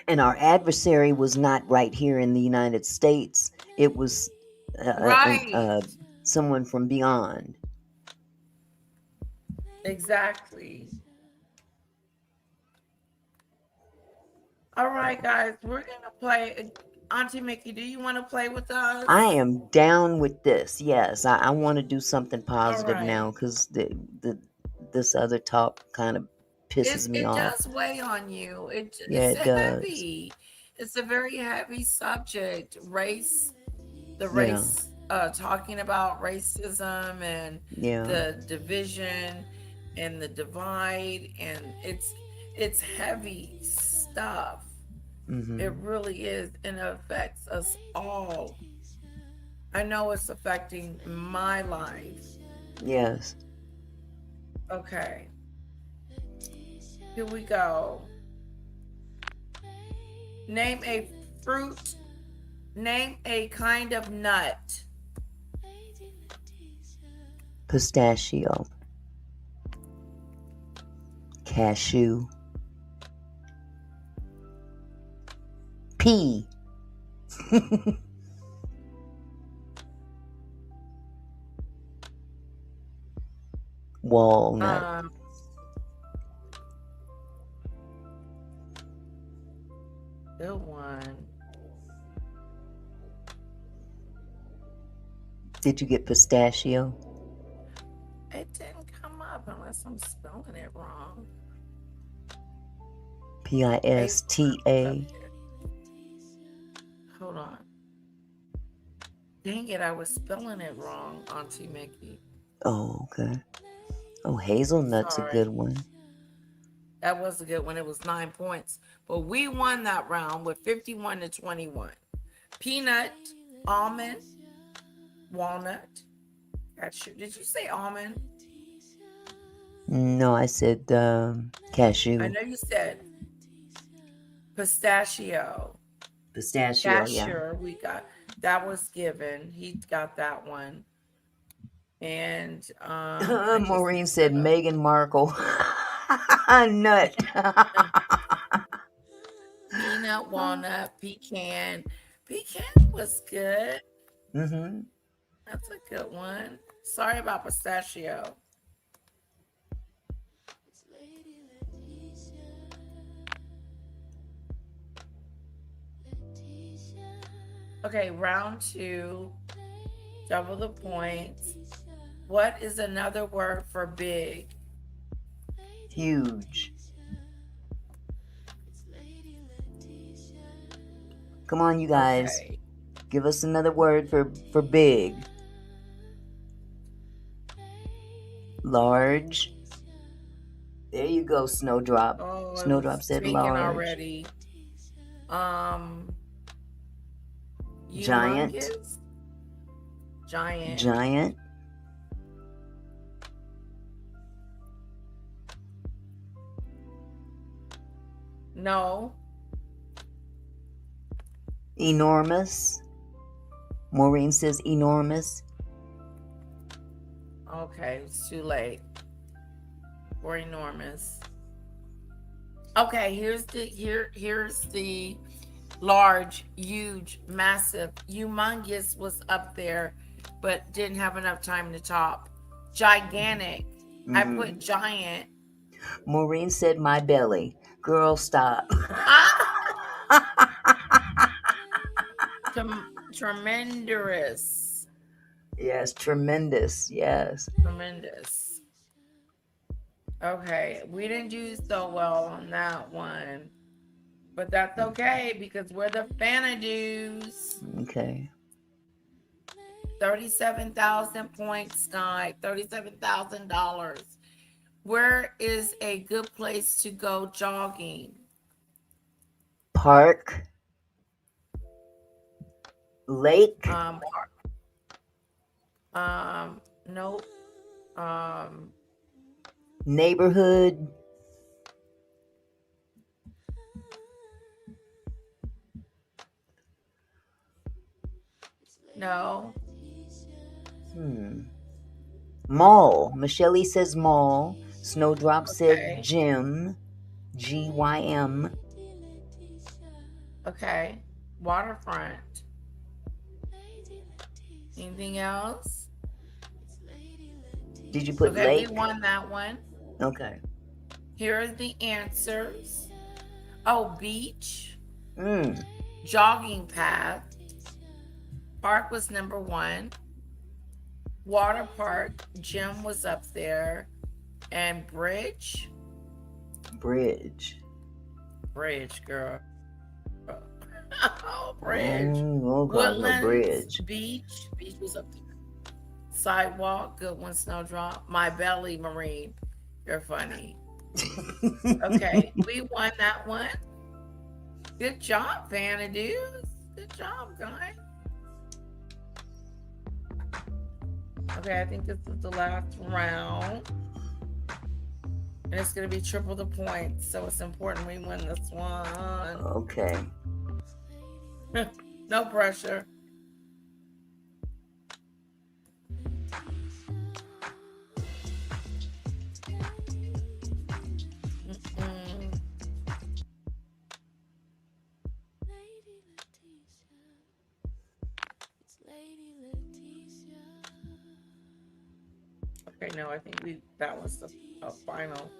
And our adversary was not right here in the United States. It was Right. someone from beyond. Exactly. All right, guys, we're going to play. Auntie Mickey, do you want to play with I us? am down with this. Yes, I want to do something All positive now right. because the this other talk kind of pisses me It off. does weigh on you. Yeah, It's it does. heavy. It's a very heavy subject. The Yeah, race, talking about racism and yeah. the division and the divide, and it's heavy stuff. It Hmm. really is, and it affects us all. I know it's affecting my life. Yes. Okay. Here we go. Name a fruit. Name a kind of nut. Pistachio. Cashew. Pea. Walnut. Um, good one. Did you get pistachio? It didn't come up unless I'm spelling it wrong. Pista. Hold on. Dang it, I was spelling it wrong, Auntie Mickey. Oh, okay. Oh, hazelnut's a Sorry. good one. That was a good one. It was 9 points. But we won that round with 51-21. Peanut, almond, walnut. Did you say almond? No, I said cashew. I know you said pistachio. Pistachio, Cashier, we got that was given. He got that one. And yeah. Maureen said Meghan Markle. Nut. Peanut, walnut, pecan. Pecan was good. Mm-hmm. That's a good one. Sorry about pistachio. Okay, round 2. Double the points. What is another word for big? Huge. Come on, you guys. Okay. Give us another word for big. Large. There you go, Snowdrop. Oh, Snowdrop said speaking large. already. Giant. Humongous? Giant. Giant. No. Enormous. Maureen says enormous. Okay, it's too late. Or enormous. Okay, here's the large, huge, massive. Humongous was up there, but didn't have enough time to top. Gigantic. Mm-hmm. I put giant. Maureen said my belly. Girl, stop. Tremendous. Yes, tremendous. Yes. Tremendous. Okay, we didn't do so well on that one. But that's okay because we're the Fanadoos. Okay. 37,000 points, Sky. $37,000. Where is a good place to go jogging? Park. Lake. Nope. Neighborhood. No. Mall. Michelle says mall. Snowdrop said Okay. gym. GYM. Okay. Waterfront. Anything else? Did you put Okay, lake? we won that one. Okay. Here are the answers. Oh, beach. Mm. Jogging path. Park was number 1. Water park. Gym was up there. And bridge. Bridge. Bridge, girl. Oh, bridge. Oh, Woodlands, bridge. beach. Beach was up there. Sidewalk, good one, Snowdrop. My belly, Marine. You're funny. Okay, we won that one. Good job, Fanadoos. Good job, guys. Okay, I think this is the last round. And it's going to be triple the points. So it's important we win this one. Okay. No pressure. Mm-mm. Okay, no, I think that was a final.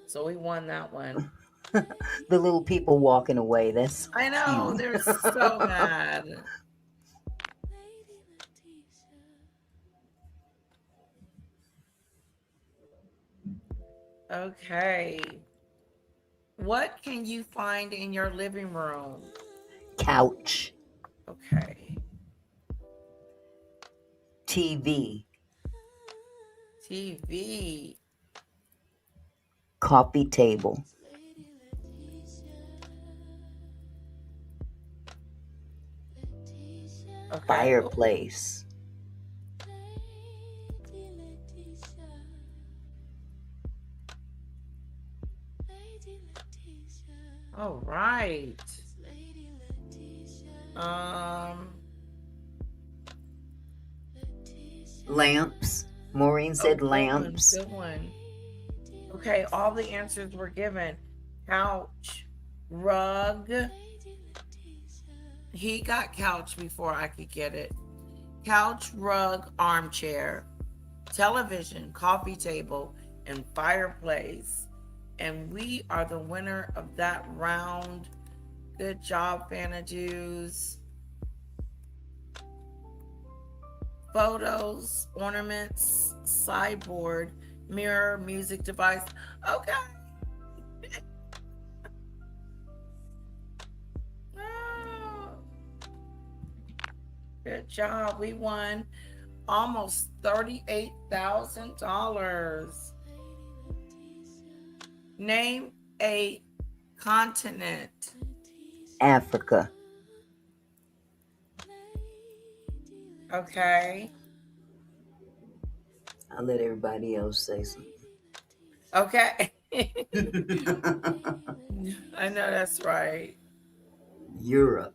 So we won that one. The little people walking away. That's I know, cute. they're so mad. Okay. What can you find in your living room? Couch. Okay. TV. TV. Coffee table. Okay. Fireplace. All right. Um, Lamps. Maureen said lamps. Good one. Okay, all the answers were given. Couch, rug. He got couch before I could get it. Couch, rug, armchair, television, coffee table, and fireplace. And we are the winner of that round. Good job, Fanajuice. Photos, ornaments, sideboard, mirror, music device. Okay. Oh, good job. We won almost $38,000. Name a continent. Africa. Okay. I'll let everybody else say something. Okay. I know that's right. Europe.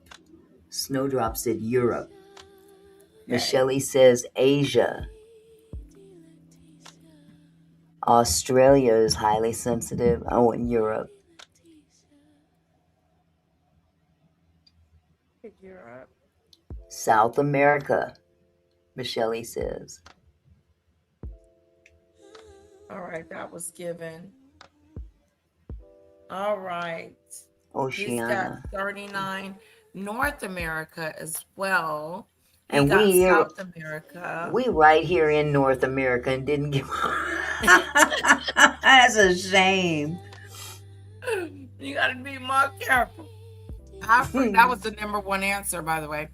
Snowdrop said Europe. Okay. Michelle says Asia. Australia is highly sensitive. Oh, and Europe. Europe. South America, Michelle says. All right, that was given. All right. Oceania. He's got 39. North America as well. He And got we here, South America. we right here in North America and didn't give. That's a shame. You got to be more careful. That was the number one answer, by the way.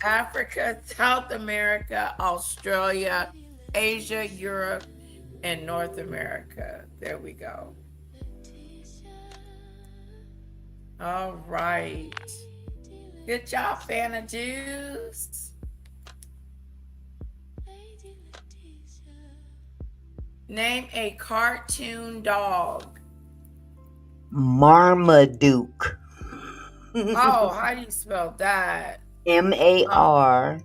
Africa, South America, Australia, Asia, Europe, and North America. There we go. All right. Good job, Fana Juice. Name a cartoon dog. Marmaduke. Oh, how do you spell that? Marmaduke.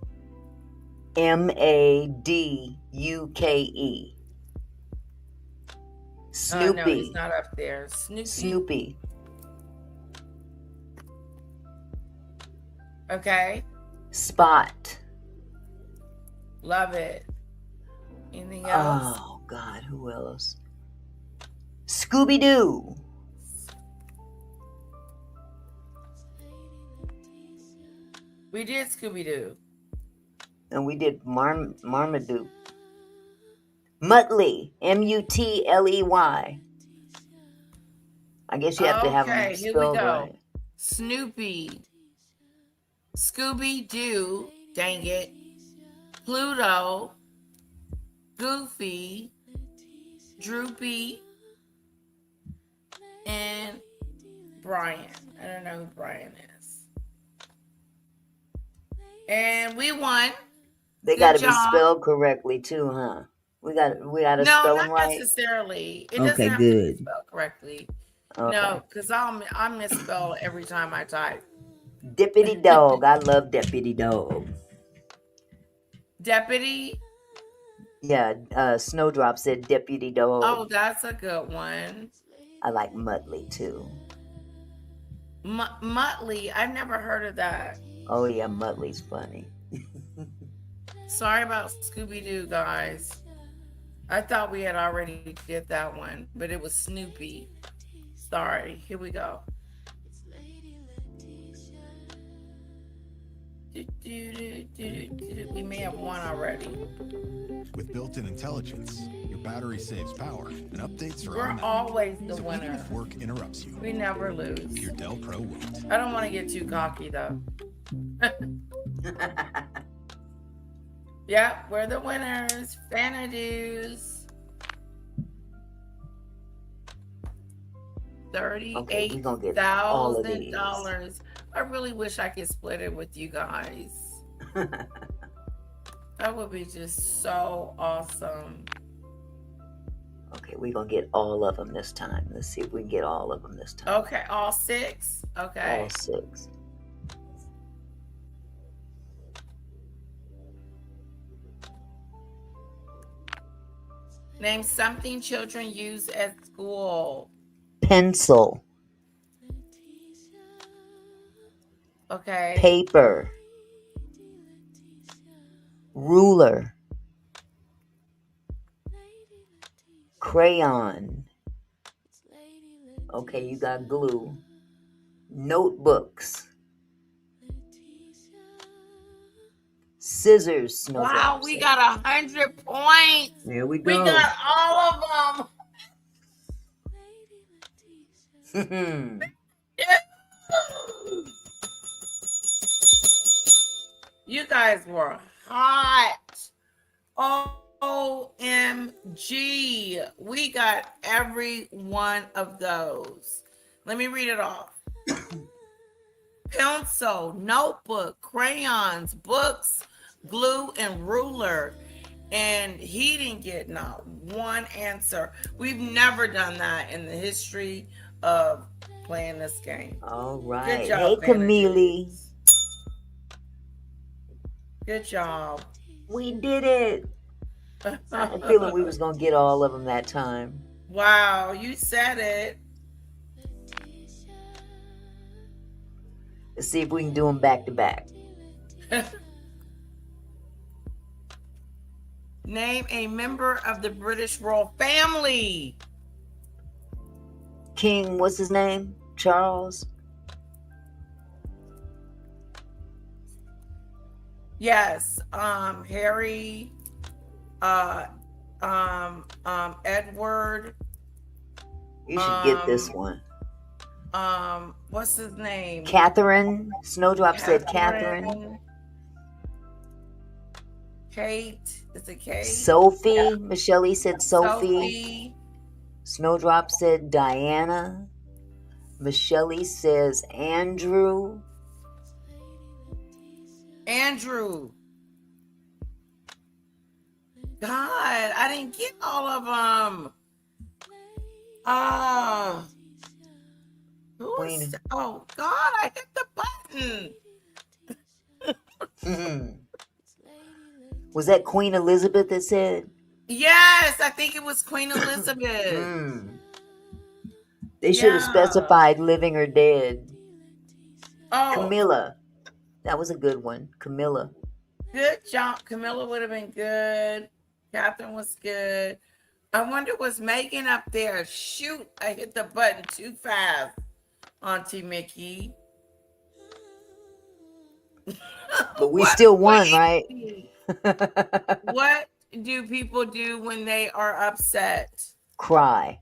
Snoopy. No, he's not up there. Snoopy. Okay. Spot. Love it. Anything else? Oh, God, who else? Scooby-Doo. We did Scooby-Doo. And we did Marmaduke. Muttley. Mutley. I guess you have to have them spelled right. Snoopy. Scooby-Doo. Dang it. Pluto. Goofy. Droopy. And Brian. I don't know who Brian is. And we won They got Good to be job. spelled correctly too, huh? We got to No, spell not them right. necessarily. It doesn't Okay, have to be good. spelled correctly. Okay. No, because I misspell every time I type. Deputy Dog. I love Deputy Dog. Deputy. Yeah, Snowdrop said Deputy Oh, Dog. that's a good one. I like Muttley too. Muttley. I've never heard of that. Oh yeah, Muttley's funny. Sorry about Scooby Doo, guys. I thought we had already did that one, but it was Snoopy. Sorry. Here we go. We may have one already. With built-in intelligence, your battery saves power and updates are We're automatic. always the So even winner. if work interrupts you, We never lose. your Dell Pro won't. I don't want to get too cocky though. Yep, we're the winners. Fanadoos. Okay, we're gonna get all of these. $38,000. I really wish I could split it with you guys. That would be just so awesome. Okay, we're gonna get all of them this time. Let's see if we can get all of them this time. Okay, all 6. Okay. All 6. Name something children use at school. Pencil. Okay. Paper. Ruler. Crayon. Okay, you got glue. Notebooks. Scissors. Snowdrop Wow, we said. got 100 points. There we We go. got all of them. You guys were hot. OMG. We got every one of those. Let me read it off. Pencil, notebook, crayons, books, glue, and ruler. And he didn't get not one answer. We've never done that in the history of playing this game. All right. Good Hey, job, Camille. Good job. We did it. I had a feeling we was going to get all of them that time. Wow, you said it. Let's see if we can do them back to back. Name a member of the British royal family. King, what's his name? Charles? Yes, Harry, Edward. You should get this one. What's his name? Catherine. Snowdrop said Catherine. Kate. Is it Kate? Sophie. Yeah. Michelle said Sophie. Sophie. Snowdrop said Diana. Michelle says Andrew. Andrew. God, I didn't get all of them. Oh, God, I hit the button. Was that Queen Elizabeth that said? Yes, I think it was Queen Elizabeth. They should have specified living or dead. Oh. Camilla. That was a good one. Camilla. Good job. Camilla would have been good. Catherine was good. I wonder what's Megan up there. Shoot, I hit the button too fast, Auntie Mickey. But we still won, right? What do people do when they are upset? Cry.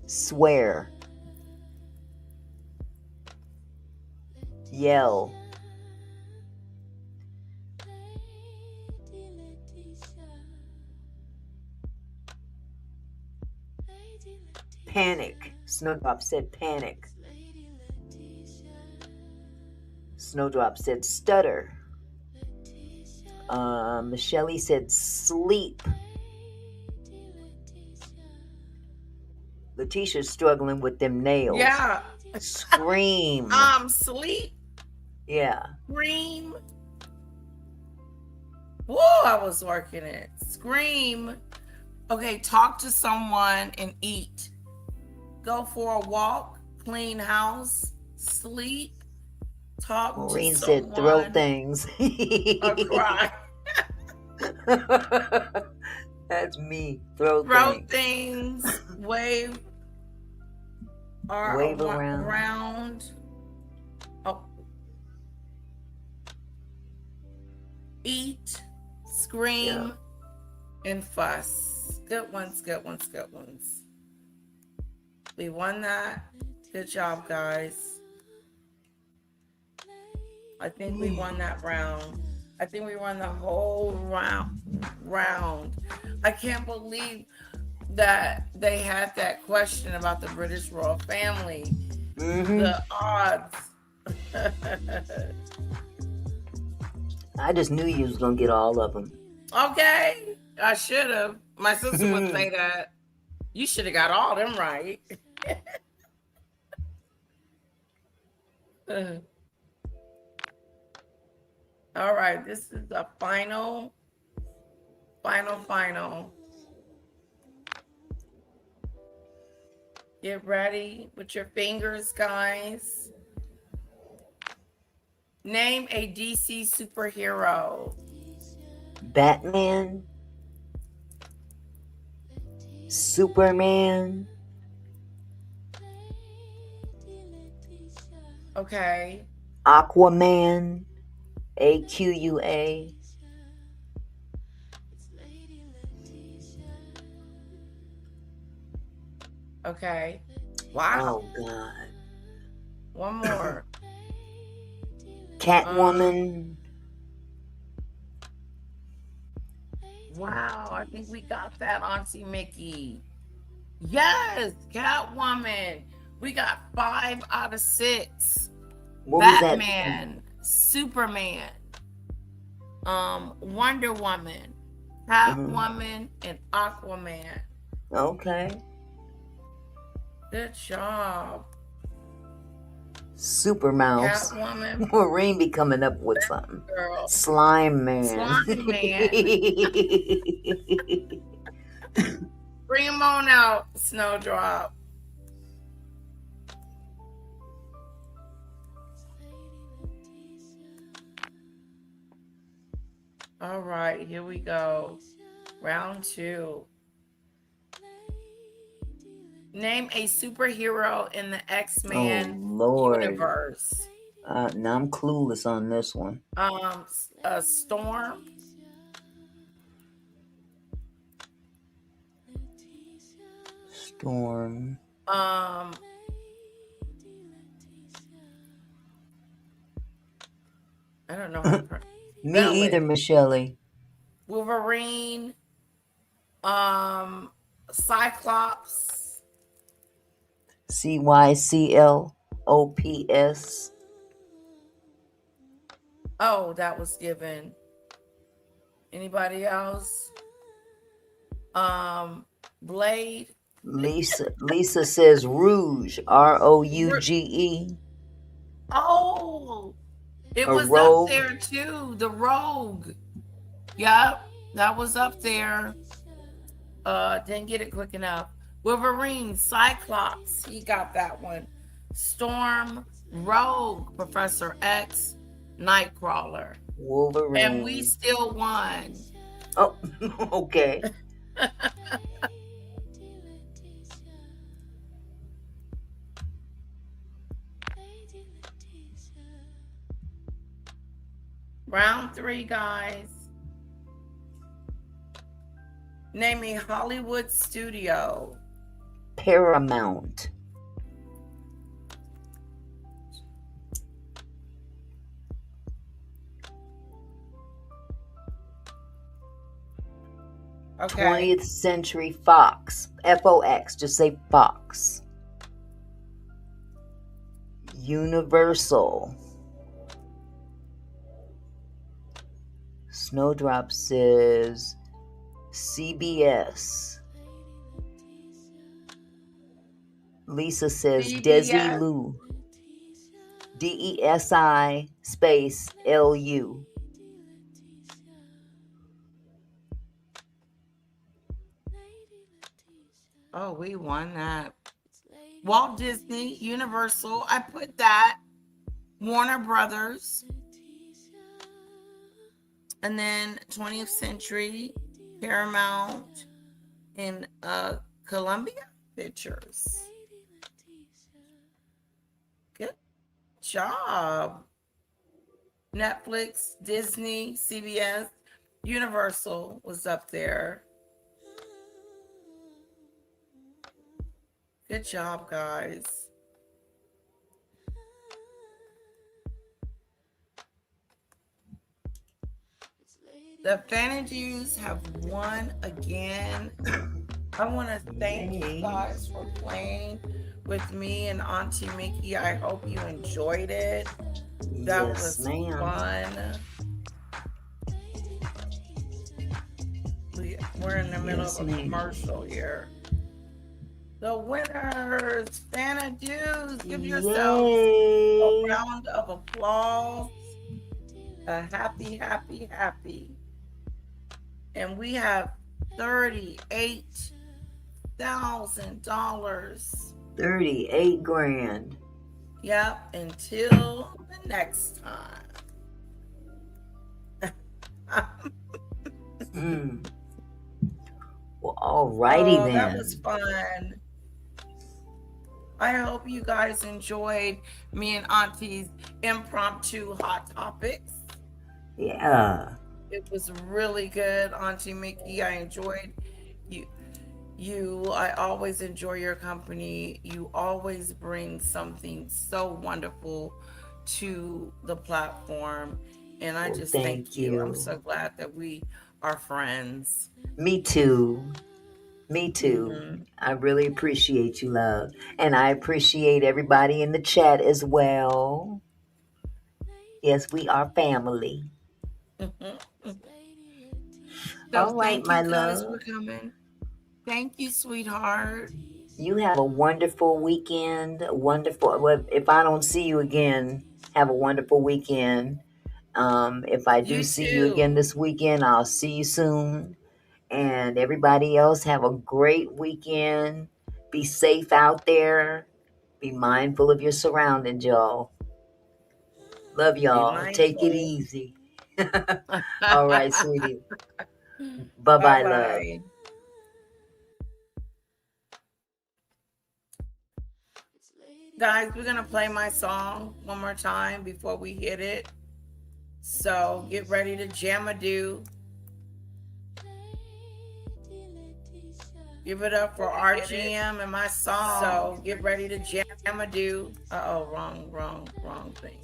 Swear. Yell. Panic. Snowdrop said panic. Snowdrop said stutter. Michelle said sleep. Letitia's struggling with them nails. Yeah. Scream. Sleep. Yeah. Scream. Woo, I was working it. Scream. Okay, talk to someone and eat. Go for a walk, clean house, sleep, talk Maureen to said throw someone, things. or cry. That's me. Throw things. Things, wave, or Wave around. Oh. Eat, scream, and fuss. Good ones, good ones, good ones. We won that. Good job, guys. I think we won that round. I think we won the whole round. I can't believe that they had that question about the British royal family. Mm-hmm. The odds. I just knew you was gonna get all of them. Okay, I should have. My sister would say that. You should have got all them right. All right, this is the final. Get ready with your fingers, guys. Name a DC superhero. Batman. Superman. Okay. Aquaman. AQUA. Okay. Wow. Oh God. One more. Catwoman. Wow, I think we got that, Auntie Mickey. Yes, Catwoman. We got 5 out of 6. What Batman, Superman, Wonder Woman, Catwoman, and Aquaman. Okay. Good job. Super Mouse. Catwoman. Maureen be coming up with something. Girl. Slime Man. Slime Man. Bring him on out, Snowdrop. All right, here we go. Round 2. Name a superhero in the X-Men universe. Now I'm clueless on this one. Storm. Storm. I don't know how to Me either, Michelle. Wolverine. Cyclops. CYCLOPS. Oh, that was given. Anybody else? Blade. Lisa says Rouge. ROUGE. Oh, it was Rogue. up there too. The Rogue. Yep, that was up there. Didn't get it quick enough. Wolverine, Cyclops, he got that one. Storm, Rogue, Professor X, Nightcrawler. Wolverine. And we still won. Oh, okay. Round 3, guys. Name a Hollywood studio. Paramount. Okay. 20th Century Fox. FOX. Just say Fox. Universal. Snowdrop says CBS. Lisa says Desi CBS? Lou. DESI space LU. Oh, we won that. Walt Disney, Universal. I put that. Warner Brothers. And then 20th Century, Paramount, and Columbia Pictures. Good job. Netflix, Disney, CBS, Universal was up there. Good job, guys. The Fantajuice have won again. I want to thank you guys for playing with me and Auntie Mickey. I hope you enjoyed it. That was fun. We're in the middle of a commercial here. The winners, Fantajuice, give yourselves a round of applause. A happy, happy, happy. And we have $38,000. 38 grand. Yep, until the next time. Well, alrighty then. That was fun. I hope you guys enjoyed me and Auntie's impromptu hot topics. Yeah. It was really good, Auntie Mickey. I enjoyed you. I always enjoy your company. You always bring something so wonderful to the platform. And I just thank you. I'm so glad that we are friends. Me too. Me too. Mm-hmm. I really appreciate you, love. And I appreciate everybody in the chat as well. Yes, we are family. All right, my love. For coming. Thank you, sweetheart. You have a wonderful weekend. If I don't see you again, have a wonderful weekend. If I do see you again this weekend, I'll see you soon. And everybody else, have a great weekend. Be safe out there. Be mindful of your surroundings, y'all. Love y'all. Take it easy. All right, sweetie. Bye-bye, love. Guys, we're going to play my song one more time before we hit it. So get ready to jam-a-do. Give it up for RGM and my song. So get ready to jam-a-do. Wrong thing.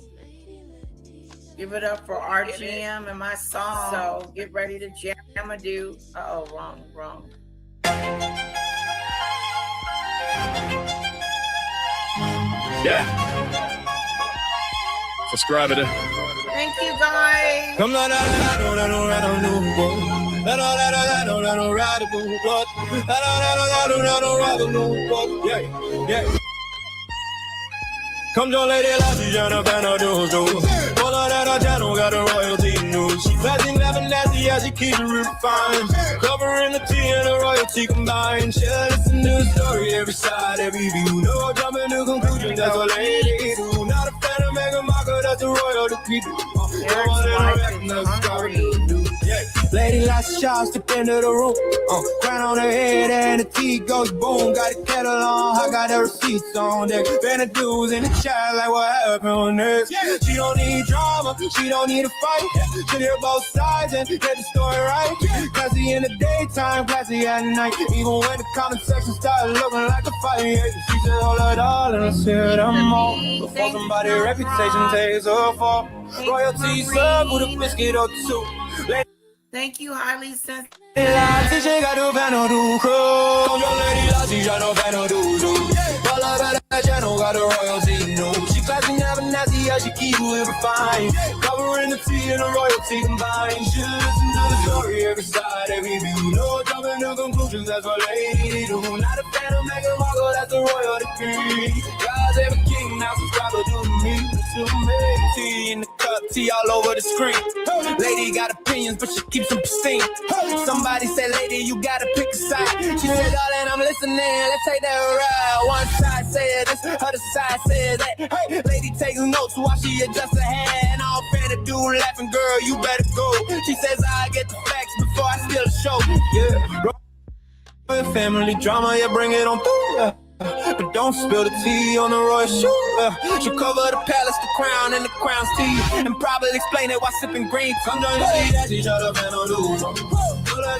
Give it up for RGM and my song. So get ready to jam-a-do. Wrong. Yeah. Subscribe to. Thank you, guys. Come on, yeah. Come join Lady Latesha and a fan of do. All of that channel got the royalty news. She flashing, laughing, nasty as she keeps it refined. Covering the tea and the royalty combined. She'll listen to the story, every side, every view. No jumping to conclusions, that's what ladies do. Not a fan of Meghan Markle, that's the royalty do. Lady Latesha step into the room. Crown on her head and the tea goes boom. Got a kettle on, I got the receipts on deck. Fantajuice in the chat like what happened next. She don't need drama, she don't need a fight. She hear both sides and get the story right. Classy in the daytime, classy at night. Even when the comment section started looking like a fight. She said hold it all and let's hear them all. Before somebody's reputation takes her fall. Royalty served with a biscuit or two. Thank you, highly sensitive. Latesha got to panel do crow. Come your Lady Latesha, no panel do. All of that channel got a royalty news. She classy, never nasty, yeah, she keep it refined. Covering the tea and the royalty combined. Should listen to the story, every side, every view. No jumping to conclusions, that's what lady do. Not a fan of Meghan Markle, that's the royal decree. God's every king, now subscribe to me. To me, tea in the cup, tea all over the screen. Lady got opinions, but she keeps them pristine. Somebody said, lady, you gotta pick a side. She said, darling, I'm listening, let's take that ride. One side said this, other side said that. Hey, lady takes notes while she adjusts her hair. And all fan to do laughing, girl, you better go. She says, I get the facts before I steal the show. Yeah, family drama, yeah, bring it on through. But don't spill the tea on the royal shoe. She'll cover the palace, the crown, and the crown's tea. And probably explain it while sipping green. Come join the tea that she shut up and don't do.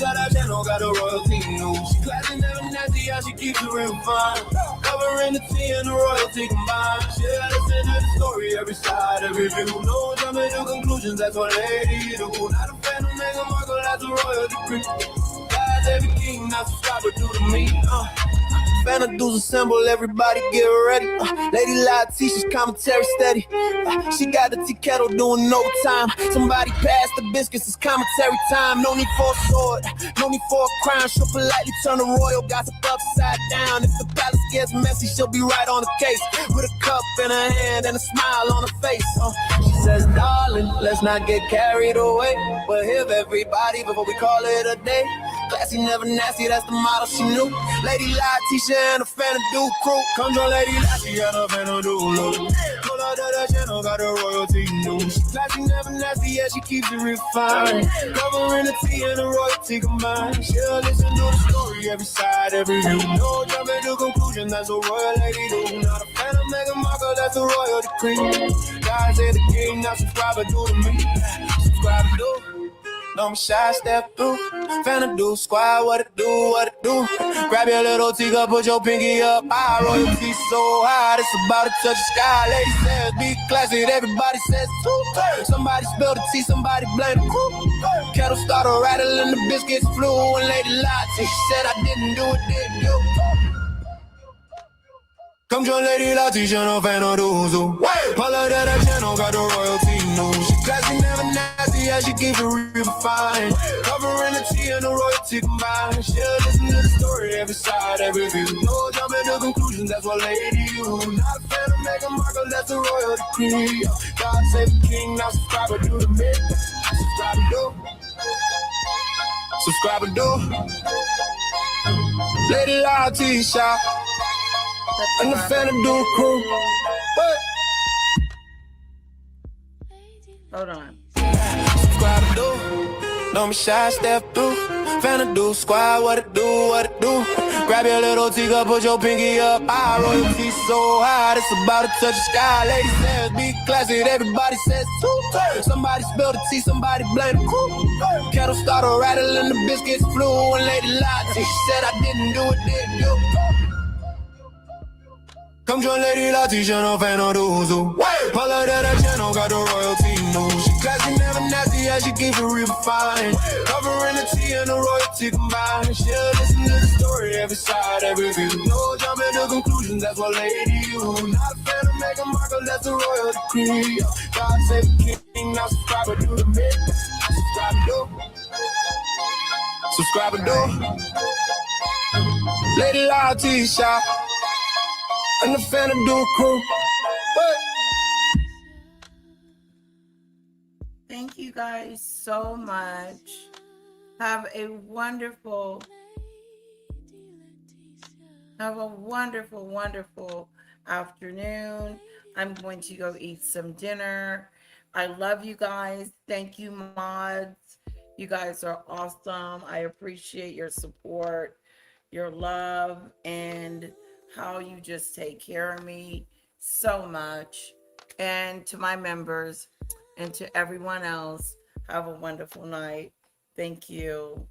Got that channel, got a royalty news. She classy, never nasty, yeah, she keeps it real fine. Covering the tea and the royalty combined. Yeah, listen to the story, every side, every view. No jumping to conclusions, that's what ladies do. Not a fan of Meghan Markle, that's a royal decree. God's every king, not subscribe to me. Fanadoo's a symbol, everybody get ready. Lady Latesha's commentary steady. She got the tea kettle doing overtime. Somebody pass the biscuits, it's commentary time. No need for a sword, no need for a crown. She'll politely turn the royal gossip upside down. If the palace gets messy, she'll be right on the case. With a cup in her hand and a smile on her face. She says, darling, let's not get carried away. We'll hear everybody before we call it a day. Classy, never nasty, that's the model she knew. Lady Latesha and a fan of Duke crew. Come join Lady Latesha and a fan of Duke. Pull out to the channel, got the royalty news. Classy, never nasty, yeah, she keeps it refined. Covering the tea and the royalty combined. She'll listen to the story, every side, every view. No jumping to conclusion, that's a royal lady do. Not a fan of Meghan Markle, that's a royal decree. God said the king, now subscribe to me. Subscribe to don't be shy, step through. Finna do squad, what it do, what it do. Grab your little teacup, put your pinky up. High royalty so high, it's about to touch the sky. Lady says, be classy, everybody says too. Somebody spilled the tea, somebody blame the crew. Kettle started rattling, the biscuits flew. And Lady Latesha, she said I didn't do it, didn't you? Come join Lady Latesha, no fan of Duzu. All of that channel got the royalty news. She classy, never nasty, yeah, she keep it real fine. Covering the tea and the royalty combined. She'll listen to the story, every side, every view. No jumping to conclusions, that's what lady you. Not a fan of Meghan Markle, that's a royal decree. God save the king, now subscribe to the mid. Subscribe to do. Subscribe to do. Lady Latesha. And the fan of Duke crew. What? Hold on. Subscribe to do. Don't be shy, step through. Fan of Duke squad, what it do, what it do. Grab your little teacup, put your pinky up. High royalty so high, it's about to touch the sky. Lady says, be classy, everybody says too. Somebody spilled the tea, somebody blame the crew. Kettle started rattling, the biscuits flew. And Lady Latesha, she said I didn't do it, didn't you? Come join Lady Latesha, no fan of Duzu. All of that channel got the royalty news. She classy, never nasty, yeah, she keep it real fine. Covering the tea and the royalty combined. She'll listen to the story, every side, every view. No jumping to conclusions, that's what lady you. Not a fan of Meghan Markle, that's a royal decree. God save the king, now subscribe to the mid. Subscribe to subscribe to Lady Latesha. And the fan of Duke crew. What? Thank you guys so much. Have a wonderful, wonderful afternoon. I'm going to go eat some dinner. I love you guys. Thank you, mods. You guys are awesome. I appreciate your support, your love, and how you just take care of me so much. And to my members and to everyone else, have a wonderful night. Thank you.